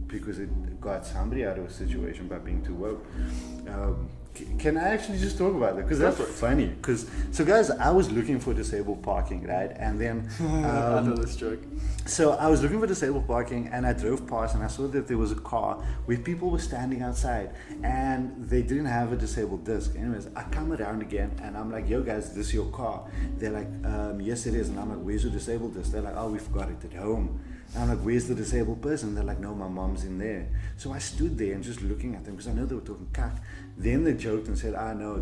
because it got somebody out of a situation by being too woke. Can I actually just talk about that? Because that's funny. So guys, I was looking for disabled parking, right? And then I know this joke. So I was looking for disabled parking, and I drove past, and I saw that there was a car where people were standing outside, and they didn't have a disabled disc. Anyways, I come around again, and I'm like, "Yo, guys, this is your car?" They're like, "Yes, it is." And I'm like, "Where's your disabled disc?" They're like, "Oh, we forgot it at home." And I'm like, "Where's the disabled person?" They're like, "No, my mom's in there." So I stood there and just looking at them, because I know they were talking cack. Then they joked and said, "Ah, no,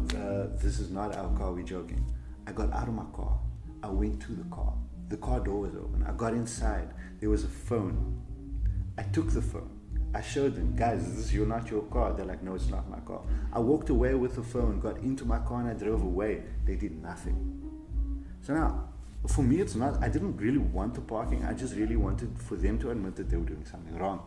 this is not our car, we're joking." I got out of my car. I went to the car. The car door was open. I got inside. There was a phone. I took the phone. I showed them, guys, this is not your car. They're like, no, it's not my car. I walked away with the phone, got into my car, and I drove away. They did nothing. So now, for me, it's not, I didn't really want the parking. I just really wanted for them to admit that they were doing something wrong.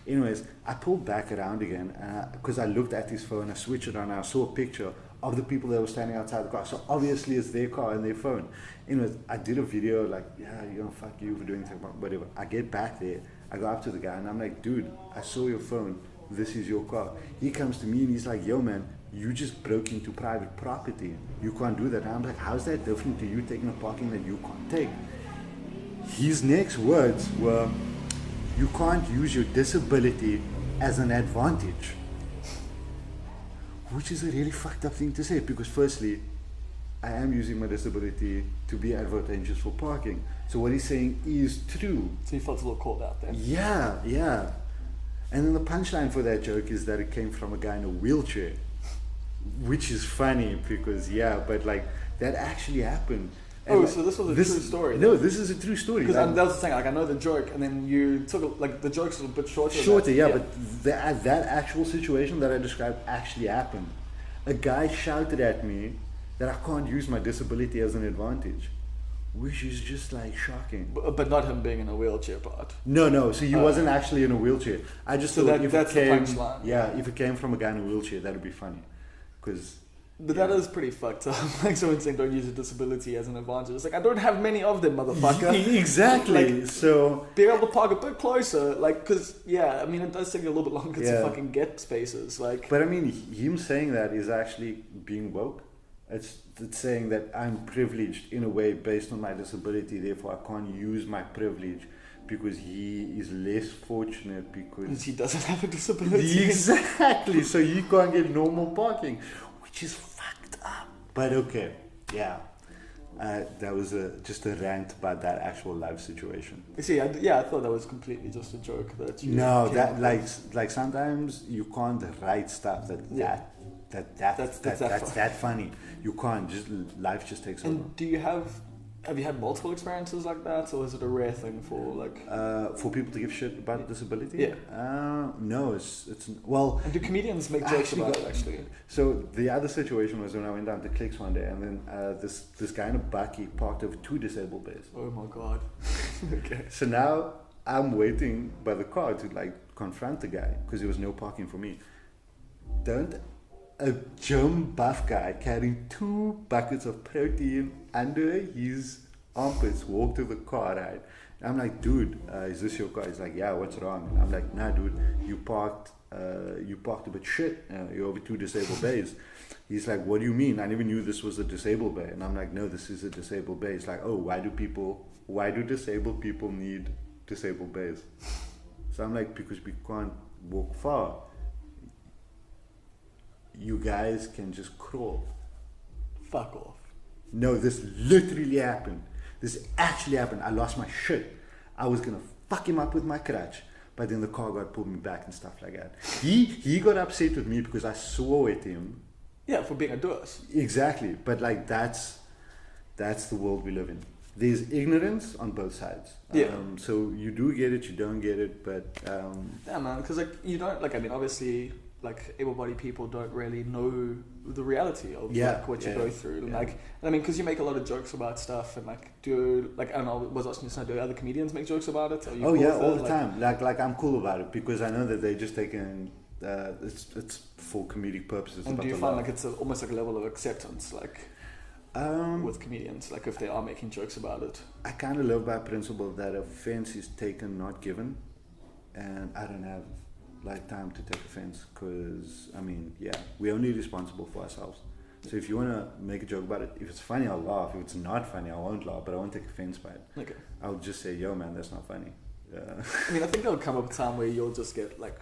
Anyways, I pulled back around again because I looked at his phone, I switched it on, and I saw a picture of the people that were standing outside the car. So obviously it's their car and their phone. Anyways, I did a video like, yeah, fuck you for doing something, whatever. I get back there, I go up to the guy and I'm like, dude, I saw your phone, this is your car. He comes to me and he's like, yo man, you just broke into private property. You can't do that. And I'm like, how's that different to you taking a parking that you can't take? His next words were, you can't use your disability as an advantage. Which is a really fucked up thing to say, because firstly, I am using my disability to be advantageous for parking. So what he's saying is true. So you felt a little called out there. Yeah. And then the punchline for that joke is that it came from a guy in a wheelchair. Which is funny because, but like, that actually happened. And oh, so this was a true story? No, this is a true story. Because that was the thing, like, I know the joke, and then you took, the joke's a bit shorter. But that actual situation that I described actually happened. A guy shouted at me that I can't use my disability as an advantage, which is just like shocking. But not him being in a wheelchair part. No, so he wasn't actually in a wheelchair. I just thought that's the punchline. Yeah, if it came from a guy in a wheelchair, that would be funny. But that is pretty fucked up. Like someone saying don't use a disability as an advantage. It's like, I don't have many of them, motherfucker. Exactly. Like, so being able to park a bit closer, like, because I mean, it does take you a little bit longer to fucking get spaces, like. But I mean, him saying that is actually being woke. It's saying that I'm privileged in a way based on my disability, therefore I can't use my privilege because he is less fortunate because he doesn't have a disability. Exactly. So he can't get normal parking, which is fucked up. But okay, that was just a rant about that actual live situation. You see, I thought that was completely just a joke that you. No, that like sometimes you can't write stuff that's that funny. You can't. Just life just takes over. And have you had multiple experiences like that, or is it a rare thing for like? For people to give shit about disability? Yeah. No, it's well. And do comedians make jokes about it actually? So the other situation was when I went down to Clicks one day, and then this guy in a bakkie parked over 2 disabled bays. Oh my god. Okay. So now I'm waiting by the car to like confront the guy because there was no parking for me. Don't a gym buff guy carrying 2 buckets of protein under his armpits walk to the car, right? And I'm like, dude, is this your car? He's like, yeah, what's wrong? And I'm like, nah, dude, you parked a bit shit. You're over 2 disabled bays. He's like, what do you mean? I never knew this was a disabled bay. And I'm like, no, this is a disabled bay. He's like, oh, why do disabled people need disabled bays? So I'm like, because we can't walk far. You guys can just crawl. Fuck off. No, this literally happened. This actually happened. I lost my shit. I was gonna fuck him up with my crutch, but then the car guard pulled me back and stuff like that. He got upset with me because I swore at him. Yeah, for being a doers. Exactly. But like that's the world we live in. There's ignorance on both sides. Yeah. So you do get it, you don't get it, but yeah, man, because like you don't like. I mean, obviously, like able-bodied people don't really know the reality of like what you go through. And like, and I mean, because you make a lot of jokes about stuff, and like, I don't know, was asking you, do other comedians make jokes about it? Are you cool with all it? the time. Like I'm cool about it because I know that they just taken it's for comedic purposes. And do you find like it's almost like a level of acceptance, like with comedians, like if they are making jokes about it? I kind of live by principle that offense is taken, not given, and I don't have like time to take offense because I mean, we're only responsible for ourselves. So if you want to make a joke about it, if it's funny, I'll laugh. If it's not funny, I won't laugh, but I won't take offense by it. Okay. I'll just say, yo man, that's not funny. I mean, I think there'll come up a time where you'll just get like,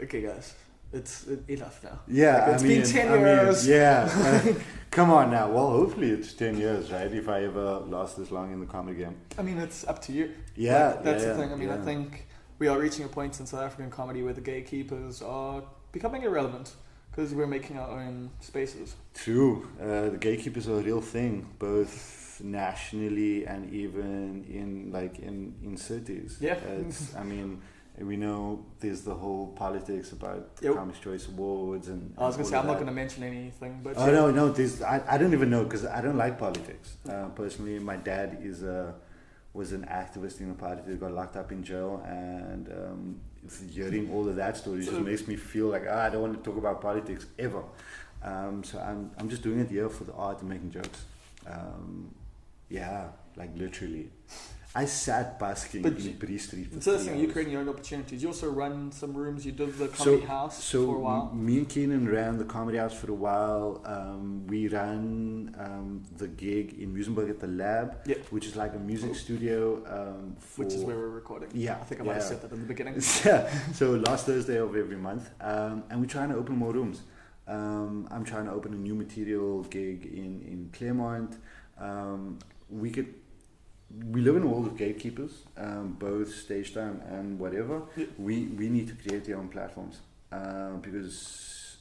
okay guys, it's enough now. Yeah, like, been 10 years. Come on now. Well, hopefully it's 10 years, right? If I ever last this long in the comedy game. I mean, it's up to you. Yeah. Like, that's the thing. I mean, I think we are reaching a point in South African comedy where the gatekeepers are becoming irrelevant. because we're making our own spaces. True. The gatekeepers are a real thing, both nationally and even in cities. Yeah. I mean, we know there's the whole politics about Yep. Critics' Choice Awards and. I was going to say, I'm not that. going to mention anything, but... Oh no! I don't even know because I don't like politics. Personally, my dad was an activist in the party that got locked up in jail, and hearing all of that story just makes me feel like I don't want to talk about politics ever. So I'm just doing it here for the art and making jokes. Yeah, like literally. I sat busking in Bree Street for it's the 3 thing, you're hours. creating your own opportunities. You also run some rooms, you did the Comedy House for a while. Me and Keenan ran the Comedy House for a while. We ran the gig in Muizenberg at the Lab, Yep. which is like a music studio. Which is where we're recording. Yeah, I think I might have said that in the beginning. Yeah. So last Thursday of every month, and we're trying to open more rooms. I'm trying to open a new material gig in Claremont. We live in a world of gatekeepers, both stage time and whatever. Yeah. We need to create our own platforms because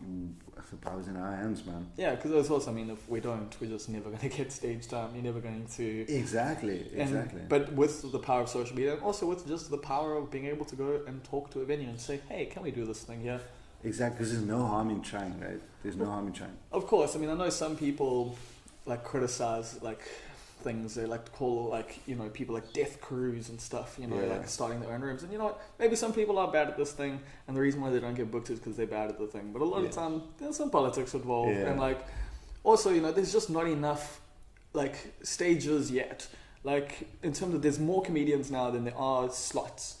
the power's in our hands, man. Yeah, because it's also, I mean, if we don't, we're just never going to get stage time. You're never going to... Exactly. But with the power of social media, and also with just the power of being able to go and talk to a venue and say, hey, can we do this thing here? Exactly, because there's no harm in trying, right? There's no harm in trying. Of course, I mean, I know some people like criticize like things they like to call like, you know, people like death crews and stuff, you know, Yeah. like starting their own rooms. And you know what, maybe some people are bad at this thing, and the reason why they don't get booked is because they're bad at the thing. But a lot of the time there's some politics involved, and like also, you know, there's just not enough like stages yet. Like in terms of, there's more comedians now than there are slots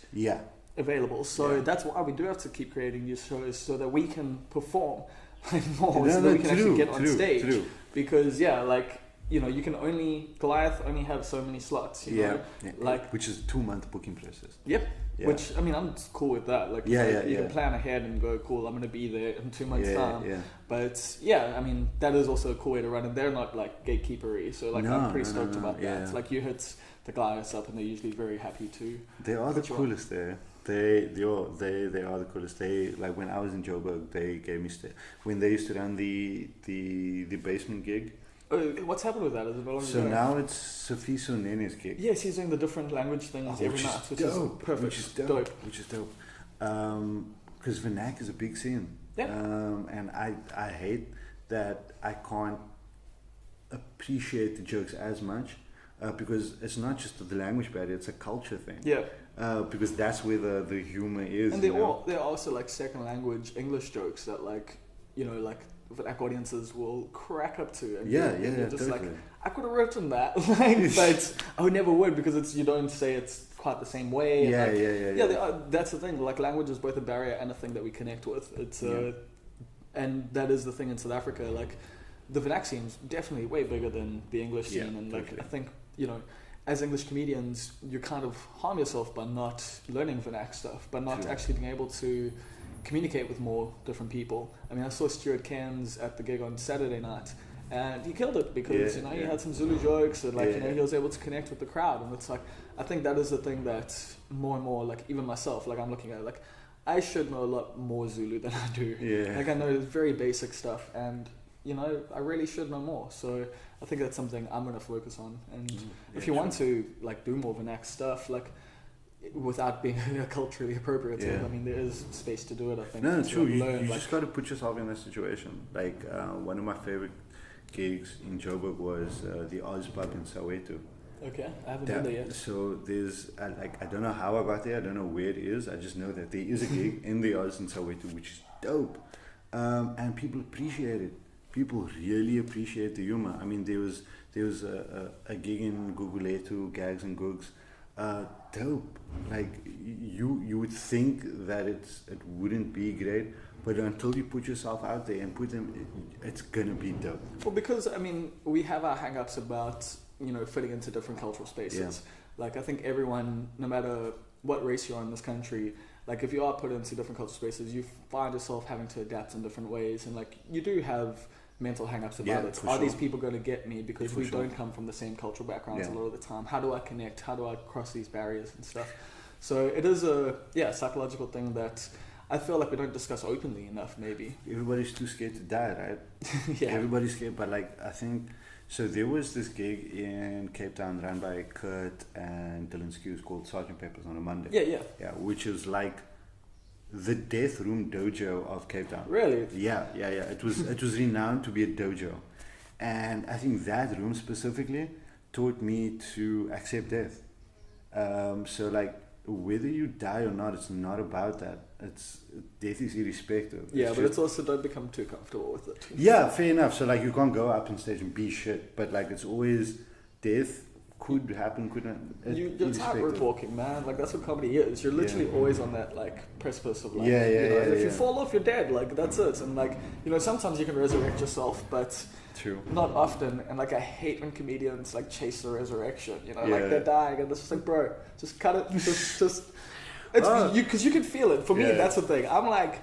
available, so that's why we do have to keep creating new shows so that we can perform like more, so that we can actually get on stage. Because like, you know, you can Goliath only have so many slots, you know? Like, which is a 2-month booking process. Yep. Yeah. Which, I mean, I'm cool with that. Like, you can plan ahead and go, cool, I'm going to be there in 2 months' time. Yeah. But yeah, I mean, that is also a cool way to run, and they're not like gatekeepery. So like, I'm pretty stoked about that. It's like you hit the Goliaths up, and they're usually very happy to. They are the coolest there. They are the coolest. They, like, when I was in Joburg, they gave me when they used to run the basement gig. What's happened with that? Is it no longer so going? now it's Sophie Sonene's gig. Yes, he's doing the different language things every night, which is perfect. Which is dope. Because Vernac is a big scene. Yeah. And I hate that I can't appreciate the jokes as much. Because it's not just the language barrier, it's a culture thing. Yeah. Because that's where the humor is. And they're also like second language English jokes that, like, you know, like Black audiences will crack up to. And you're just totally. like, I could have written that, like, but I never would, because you don't say it's quite the same way. That's the thing. Like, language is both a barrier and a thing that we connect with. It's and that is the thing in South Africa. Like, the Vernac scene is definitely way bigger than the English scene, and like, I think, you know, as English comedians, you kind of harm yourself by not learning Vernac stuff, but not actually being able to communicate with more different people. I mean, I saw Stuart Cairns at the gig on Saturday night, and he killed it because he had some Zulu jokes, and like, you know, he was able to connect with the crowd. And it's like, I think that is the thing that more and more, like, even myself, like, I'm looking at it, like, I should know a lot more Zulu than I do. Like, I know very basic stuff, and you know, I really should know more. So I think that's something I'm going to focus on. And if you want to, like, do more Vernac stuff, like, without being culturally appropriate, I mean, there is space to do it, I think. No, true. You just got to put yourself in that situation. Like, one of my favorite gigs in Joburg was the Oz Pub in Soweto. Okay, I haven't been there yet. So there's, I don't know how I got there. I don't know where it is. I just know that there is a gig in the Oz in Soweto, which is dope. And people appreciate it. People really appreciate the humor. I mean, there was a gig in Guguletu, Gags and Googs. Dope. Like, you would think that it wouldn't be great, but until you put yourself out there and put them, it's gonna be dope. Well, because I mean, we have our hang-ups about, you know, fitting into different cultural spaces. Like, I think everyone, no matter what race you're in this country, like, if you are put into different cultural spaces, you find yourself having to adapt in different ways, and like, you do have mental hang-ups about it. Are these people going to get me because we don't come from the same cultural backgrounds a lot of the time? How do I connect? How do I cross these barriers and stuff? So it is a psychological thing that I feel like we don't discuss openly enough. Maybe. Everybody's too scared to die, right? Yeah. Everybody's scared, but like I think so. There was this gig in Cape Town run by Kurt and Dylan Skews called Sergeant Pepper's on a Monday. Yeah. Which is like the death room dojo of Cape Town. Really? Yeah. It was renowned to be a dojo, and I think that room specifically taught me to accept death. So like whether you die or not, it's not about that. It's death is irrespective. Yeah, but it's also don't become too comfortable with it. Yeah, fair enough. So like you can't go up on stage and be shit, but like it's always death could happen, couldn't. You're tightrope walking, man. Like that's what comedy is. You're literally always on that like precipice of like. If you fall off, you're dead. Like that's it. And like sometimes you can resurrect yourself, but true. Not often. And like I hate when comedians like chase the resurrection. Like they're dying, and it's just like, bro, just cut it. just. It's because you can feel it. For me, that's the thing. I'm like,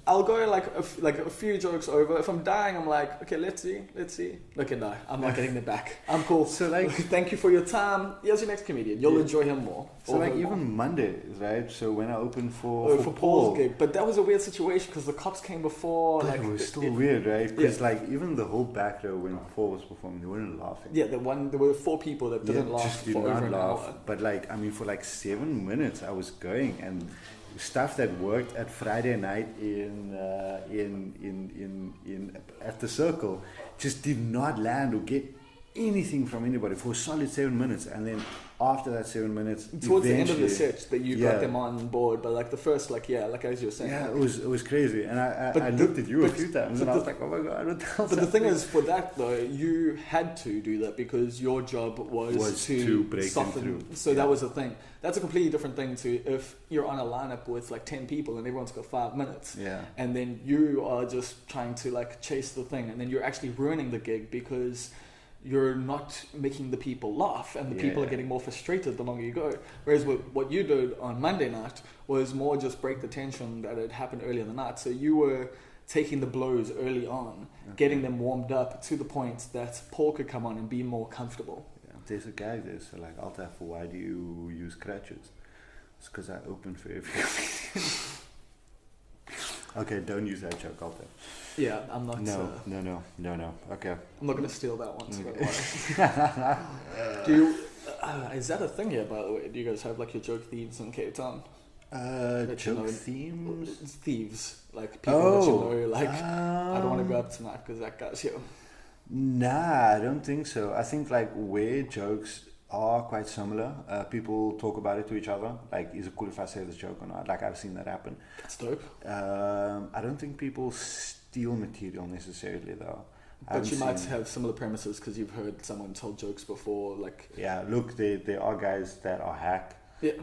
I'll go like a few jokes over. If I'm dying, I'm like, okay, let's see. Okay, no, I'm not getting it back. I'm cool. So like, thank you for your time. Here's your next comedian. You'll enjoy him more. So like even Mondays, right? So when I opened for Paul's gig, but that was a weird situation because the cops came before. Like, it was still weird, right? Because like even the whole back row when Paul was performing, they weren't laughing. Yeah, there were 4 people that didn't laugh for over an hour. But like, I mean, for like 7 minutes, I was going and. Stuff that worked at Friday night in at the Circle just did not land or get anything from anybody for a solid 7 minutes, and then after that 7 minutes, towards the end of the set, that you got them on board, but like the first, like as you were saying, it was crazy, and I looked at you a few times, and I was like, oh my god, what the hell? But the thing is, for that though, you had to do that because your job was to break soften through. So that was the thing. That's a completely different thing to if you're on a lineup with like 10 people and everyone's got 5 minutes, and then you are just trying to like chase the thing, and then you're actually ruining the gig because you're not making the people laugh, and the people are getting more frustrated the longer you go. Whereas what you did on Monday night was more just break the tension that had happened earlier in the night. So you were taking the blows early on, getting them warmed up to the point that Paul could come on and be more comfortable. There's a guy there, so like, Altaaf, why do you use crutches? It's because I open for every. Okay, don't use that joke, Altaaf. Yeah, I'm not. No. Okay. I'm not gonna steal that one. So do you? Is that a thing here, by the way? Do you guys have like your joke thieves in Cape Town? Joke themes? Thieves, like people that you know. Like, I don't want to go up tonight because that guy's here. Nah, I don't think so. I think like where jokes are quite similar, people talk about it to each other. Like, is it cool if I say this joke or not? Like, I've seen that happen. That's dope. I don't think people steal material necessarily though. But you might have similar premises because you've heard someone tell jokes before. Like, yeah, look, there are guys that are hack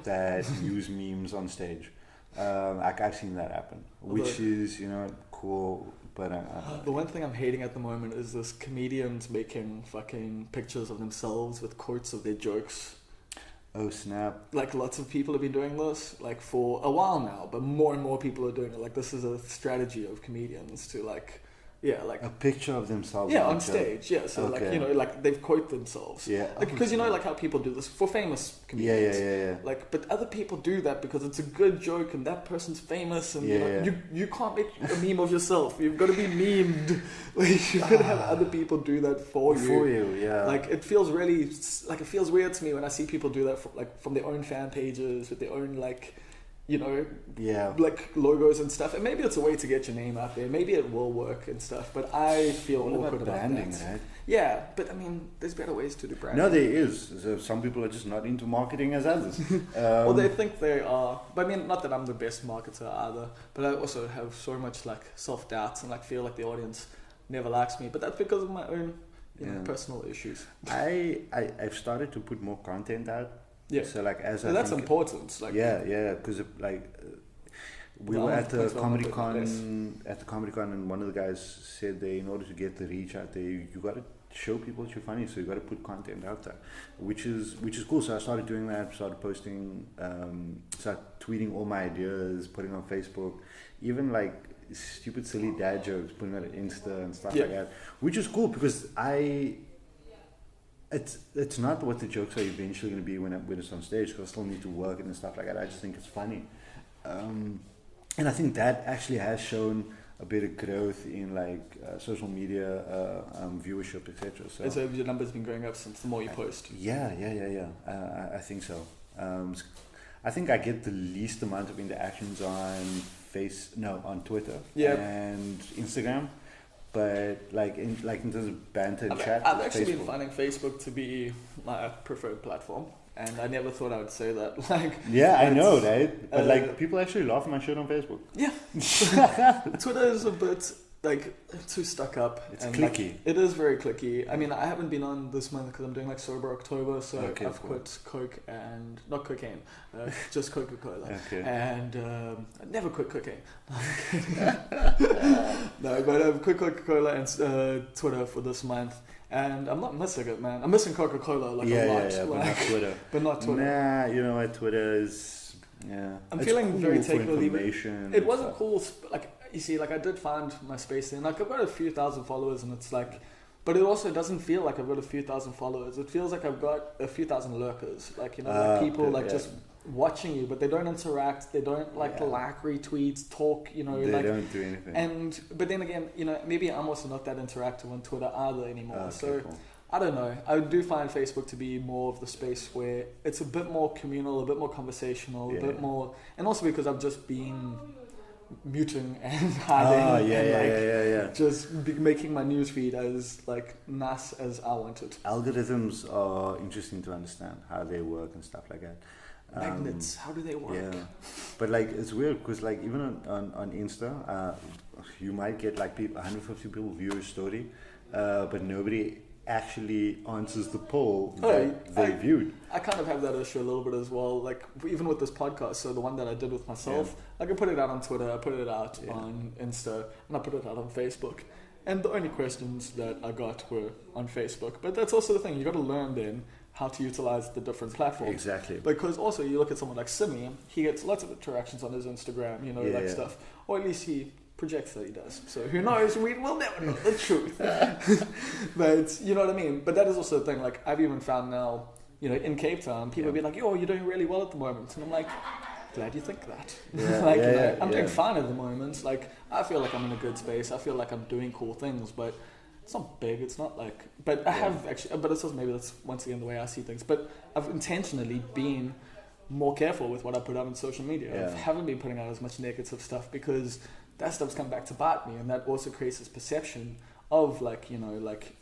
that use memes on stage. Like, I've seen that happen, which is cool. But the one thing I'm hating at the moment is this comedians making fucking pictures of themselves with quotes of their jokes. Oh snap. Like, lots of people have been doing this like for a while now, but more and more people are doing it. Like, this is a strategy of comedians to like a picture of themselves on stage. So like they've quote themselves, like, because like how people do this for famous comedians. Like, but other people do that because it's a good joke and that person's famous, and you can't make a meme of yourself. You've got to be memed. Like, you've got to have other people do that for you. Like, it feels really like, it feels weird to me when I see people do that from their own fan pages with their own like like logos and stuff. And maybe it's a way to get your name out there. Maybe it will work and stuff. But I feel awkward about branding, that. right? Yeah, but I mean, there's better ways to do branding. No, there is. So some people are just not into marketing as others. Well, they think they are. But I mean, not that I'm the best marketer either. But I also have so much like self-doubt and like feel like the audience never likes me. But that's because of my own personal issues. I've started to put more content out. Yeah. So like that's important. Like, because we were at the Comedy Con and one of the guys said that in order to get the reach out there, you got to show people that you're funny, so you got to put content out there, which is cool. So I started doing that, started posting, started tweeting all my ideas, putting on Facebook, even like stupid silly dad jokes, putting it on Insta and stuff like that, which is cool because it's not what the jokes are eventually going to be when it's on stage, because I still need to work it and stuff like that. I just think it's funny. and I think that actually has shown a bit of growth in like social media viewership, etc. And so have your numbers been going up since the more you post? Yeah. I think so. I think I get the least amount of interactions on on Twitter and Instagram, but like in terms of banter and chat. I've actually Facebook. been finding Facebook to be my preferred platform, and I never thought I would say that. Like, yeah, I know, right? But like people actually laugh at my shit on Facebook. Yeah, Twitter is a bit like too stuck up. It's and clicky. Like, it is very clicky. I mean, I haven't been on this month because I'm doing like sober October, so I've quit coke and not cocaine, just Coca-Cola. Okay. And I never quit cocaine. No, but I've quit Coca-Cola and Twitter for this month. And I'm not missing it, man. I'm missing Coca-Cola like a lot. Yeah, but not Twitter. But not Twitter. Nah, you know what? Twitter is. Yeah. I'm it's feeling cool very for taken with it. information. It wasn't cool. Like, you see, like I did find my space there. Like I've got a few thousand followers, and it's like, but it also doesn't feel like I've got a few thousand followers. It feels like I've got a few thousand lurkers. Like, you know, like people just watching you, but they don't interact. They don't like retweets, talk. You know, they like, don't do anything. But then again, you know, maybe I'm also not that interactive on Twitter either anymore. Okay, so. cool. I don't know. I do find Facebook to be more of the space where it's a bit more communal, a bit more conversational, a bit more, and also because I've just been muting and hiding and just making my newsfeed as like nice as I want it. Algorithms are interesting to understand how they work and stuff like that. Magnets, how do they work? Yeah, but like it's weird because like even on Insta, you might get like 150 people view your story, but nobody actually answers the poll that they viewed. I kind of have that issue a little bit as well, like even with this podcast. So the one that I did with myself, I could put it out on Twitter, I put it out on Insta, and I put it out on Facebook. And the only questions that I got were on Facebook. But that's also the thing, you got to learn then how to utilize the different platforms. Exactly. Because also you look at someone like Simi, he gets lots of interactions on his Instagram, you know, stuff. Or at least he projects that he does. So who knows? We will never know the truth. But you know what I mean? But that is also the thing, like I've even found now, you know, in Cape Town, people be like, yo, you're doing really well at the moment. And I'm like, glad you think that. I'm doing fine at the moment. Like I feel like I'm in a good space. I feel like I'm doing cool things, but it's not big. It's not like, but I have actually, but it's also maybe that's once again the way I see things. But I've intentionally been more careful with what I put out on social media. I haven't been putting out as much negative stuff because that stuff's come back to bite me, and that also creates this perception of like, you know, like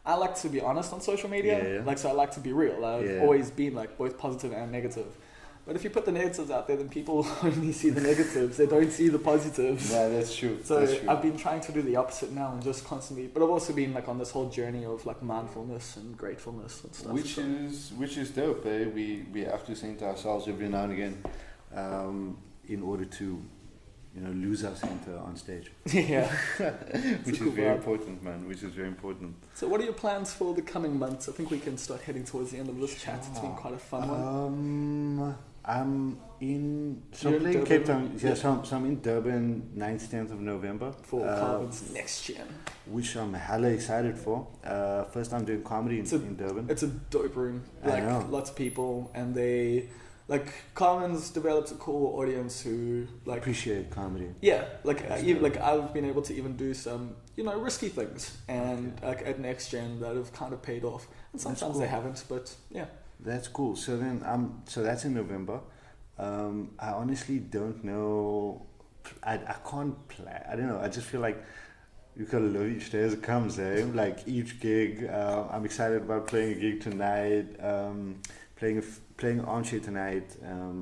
I like to be honest on social media, like so I like to be real. I've always been like both positive and negative. But if you put the negatives out there, then people only see the negatives. They don't see the positives. Yeah, that's true. So that's true. I've been trying to do the opposite now and just constantly. But I've also been like on this whole journey of like mindfulness and gratefulness and stuff. Which is dope. Eh? We have to think to ourselves every now and again, in order to, you know, lose our center on stage. Yeah. Which is very important, man. Which is very important. So what are your plans for the coming months? I think we can start heading towards the end of this chat. It's been quite a fun one. I'm in Cape Town. Yeah, so I'm in Durban 9th, 10th of November. For Carbon's next gen. Which I'm hella excited for. First time doing comedy in Durban. It's a dope room. Like I know. Lots of people, and they... Like Carmen's developed a cool audience who like appreciate comedy. Yeah, I've been able to even do some, you know, risky things and like at Next Gen that have kind of paid off. And sometimes they haven't, but yeah. That's cool. So then so that's in November. I honestly don't know. I can't plan. I don't know. I just feel like you gotta love each day as it comes. Like each gig. I'm excited about playing a gig tonight. Playing Armchair tonight,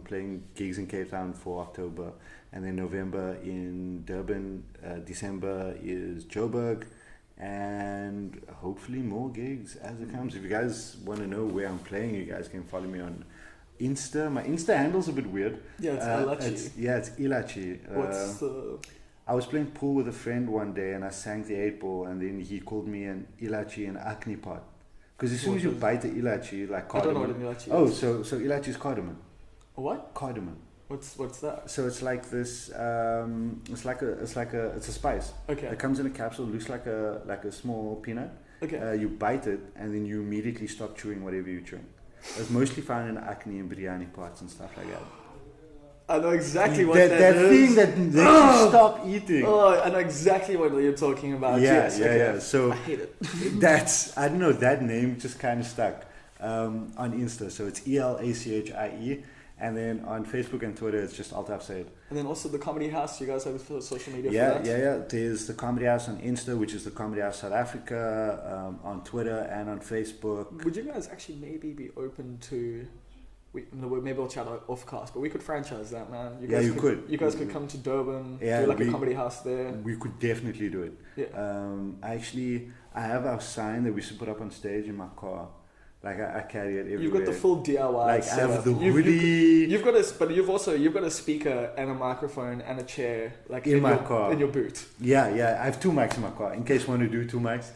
playing gigs in Cape Town for October, and then November in Durban, December is Joburg, and hopefully more gigs as it comes. If you guys want to know where I'm playing, you guys can follow me on Insta. My Insta handle's a bit weird. Yeah, it's Ilachi. It's Ilachi. I was playing pool with a friend one day, and I sang the 8-ball, and then he called me an Ilachi and acne pot. Because as soon as you bite the ilachi, like cardamom. I don't know what an ilachi is. So ilachi is cardamom. What? Cardamom. What's that? So it's like this. It's a spice. Okay. It comes in a capsule, looks like a small peanut. Okay. You bite it, and then you immediately stop chewing whatever you're chewing. It's mostly found in acne and biryani pots and stuff like that. I know exactly what that is. thing that makes you stop eating. Oh, I know exactly what you're talking about. Yes, okay. Yeah. So I hate it. I don't know, that name just kind of stuck on Insta. So it's ELACHIE. And then on Facebook and Twitter, it's just Altaaf Sayed. And then also the Comedy House. You guys have social media Yeah, for that? yeah. There's the Comedy House on Insta, which is the Comedy House South Africa, on Twitter and on Facebook. Would you guys actually maybe be open to... maybe we'll chat off cast, but we could franchise that, man. You guys could come to Durban, do like a comedy house there. We could definitely do it. Yeah. I have our sign that we should put up on stage in my car. Like I carry it everywhere. You've got the full DIY. Like setup. I have the hoodie. You've got a speaker and a microphone and a chair like in my car in your boot. Yeah. I have 2 mics in my car in case you want to do 2 mics.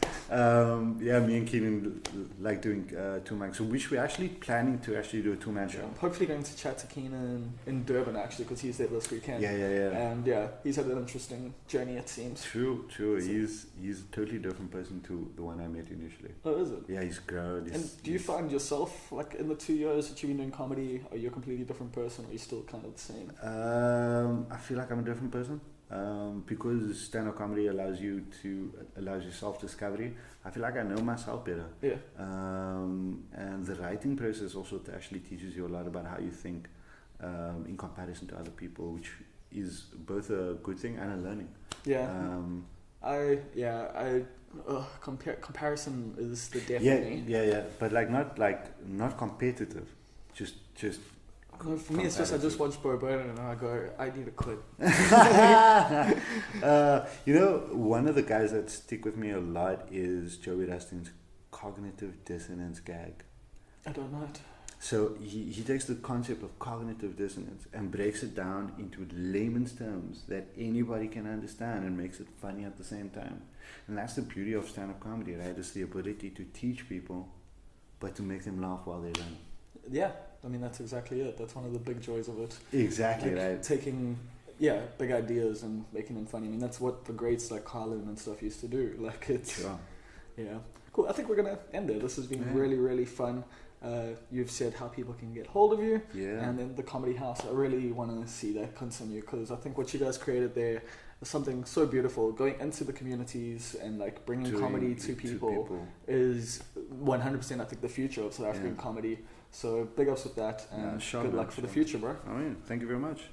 Me and Keenan like doing 2 mics. So we're actually planning to actually do a 2-man show. I'm hopefully going to chat to Keenan in Durban actually because he's there this weekend. Yeah. And he's had an interesting journey, it seems. True. He's a totally different person to the one I met initially. Oh, is it? Yeah, he's grown. And do you find yourself, like in the 2 years that you've been doing comedy, are you a completely different person or are you still kind of the same? I feel like I'm a different person because stand-up comedy allows you self-discovery. I feel like I know myself better. Yeah. And the writing process also actually teaches you a lot about how you think in comparison to other people, which is both a good thing and a learning. Yeah. Comparison is the death of me. Yeah. But not competitive. Just for me, it's just I just watch Bo Burnham and I go, I need to quit. One of the guys that stick with me a lot is Joey Rustin's cognitive dissonance gag. I don't know it. So he takes the concept of cognitive dissonance and breaks it down into layman's terms that anybody can understand and makes it funny at the same time. And that's the beauty of stand-up comedy, right? It's the ability to teach people, but to make them laugh while they learn. Yeah, I mean, that's exactly it. That's one of the big joys of it. Exactly, like, right. Taking, big ideas and making them funny. I mean, that's what the greats like Carlin and stuff used to do. Like, it's... Sure. Yeah. Cool, I think we're going to end there. This has been really, really fun. You've said how people can get hold of you, and then the Comedy House. I really want to see that continue because I think what you guys created there is something so beautiful. Going into the communities and like bringing comedy to people is 100%. I think the future of South African comedy. So big ups with that, and good luck for the future, bro. Oh yeah, thank you very much.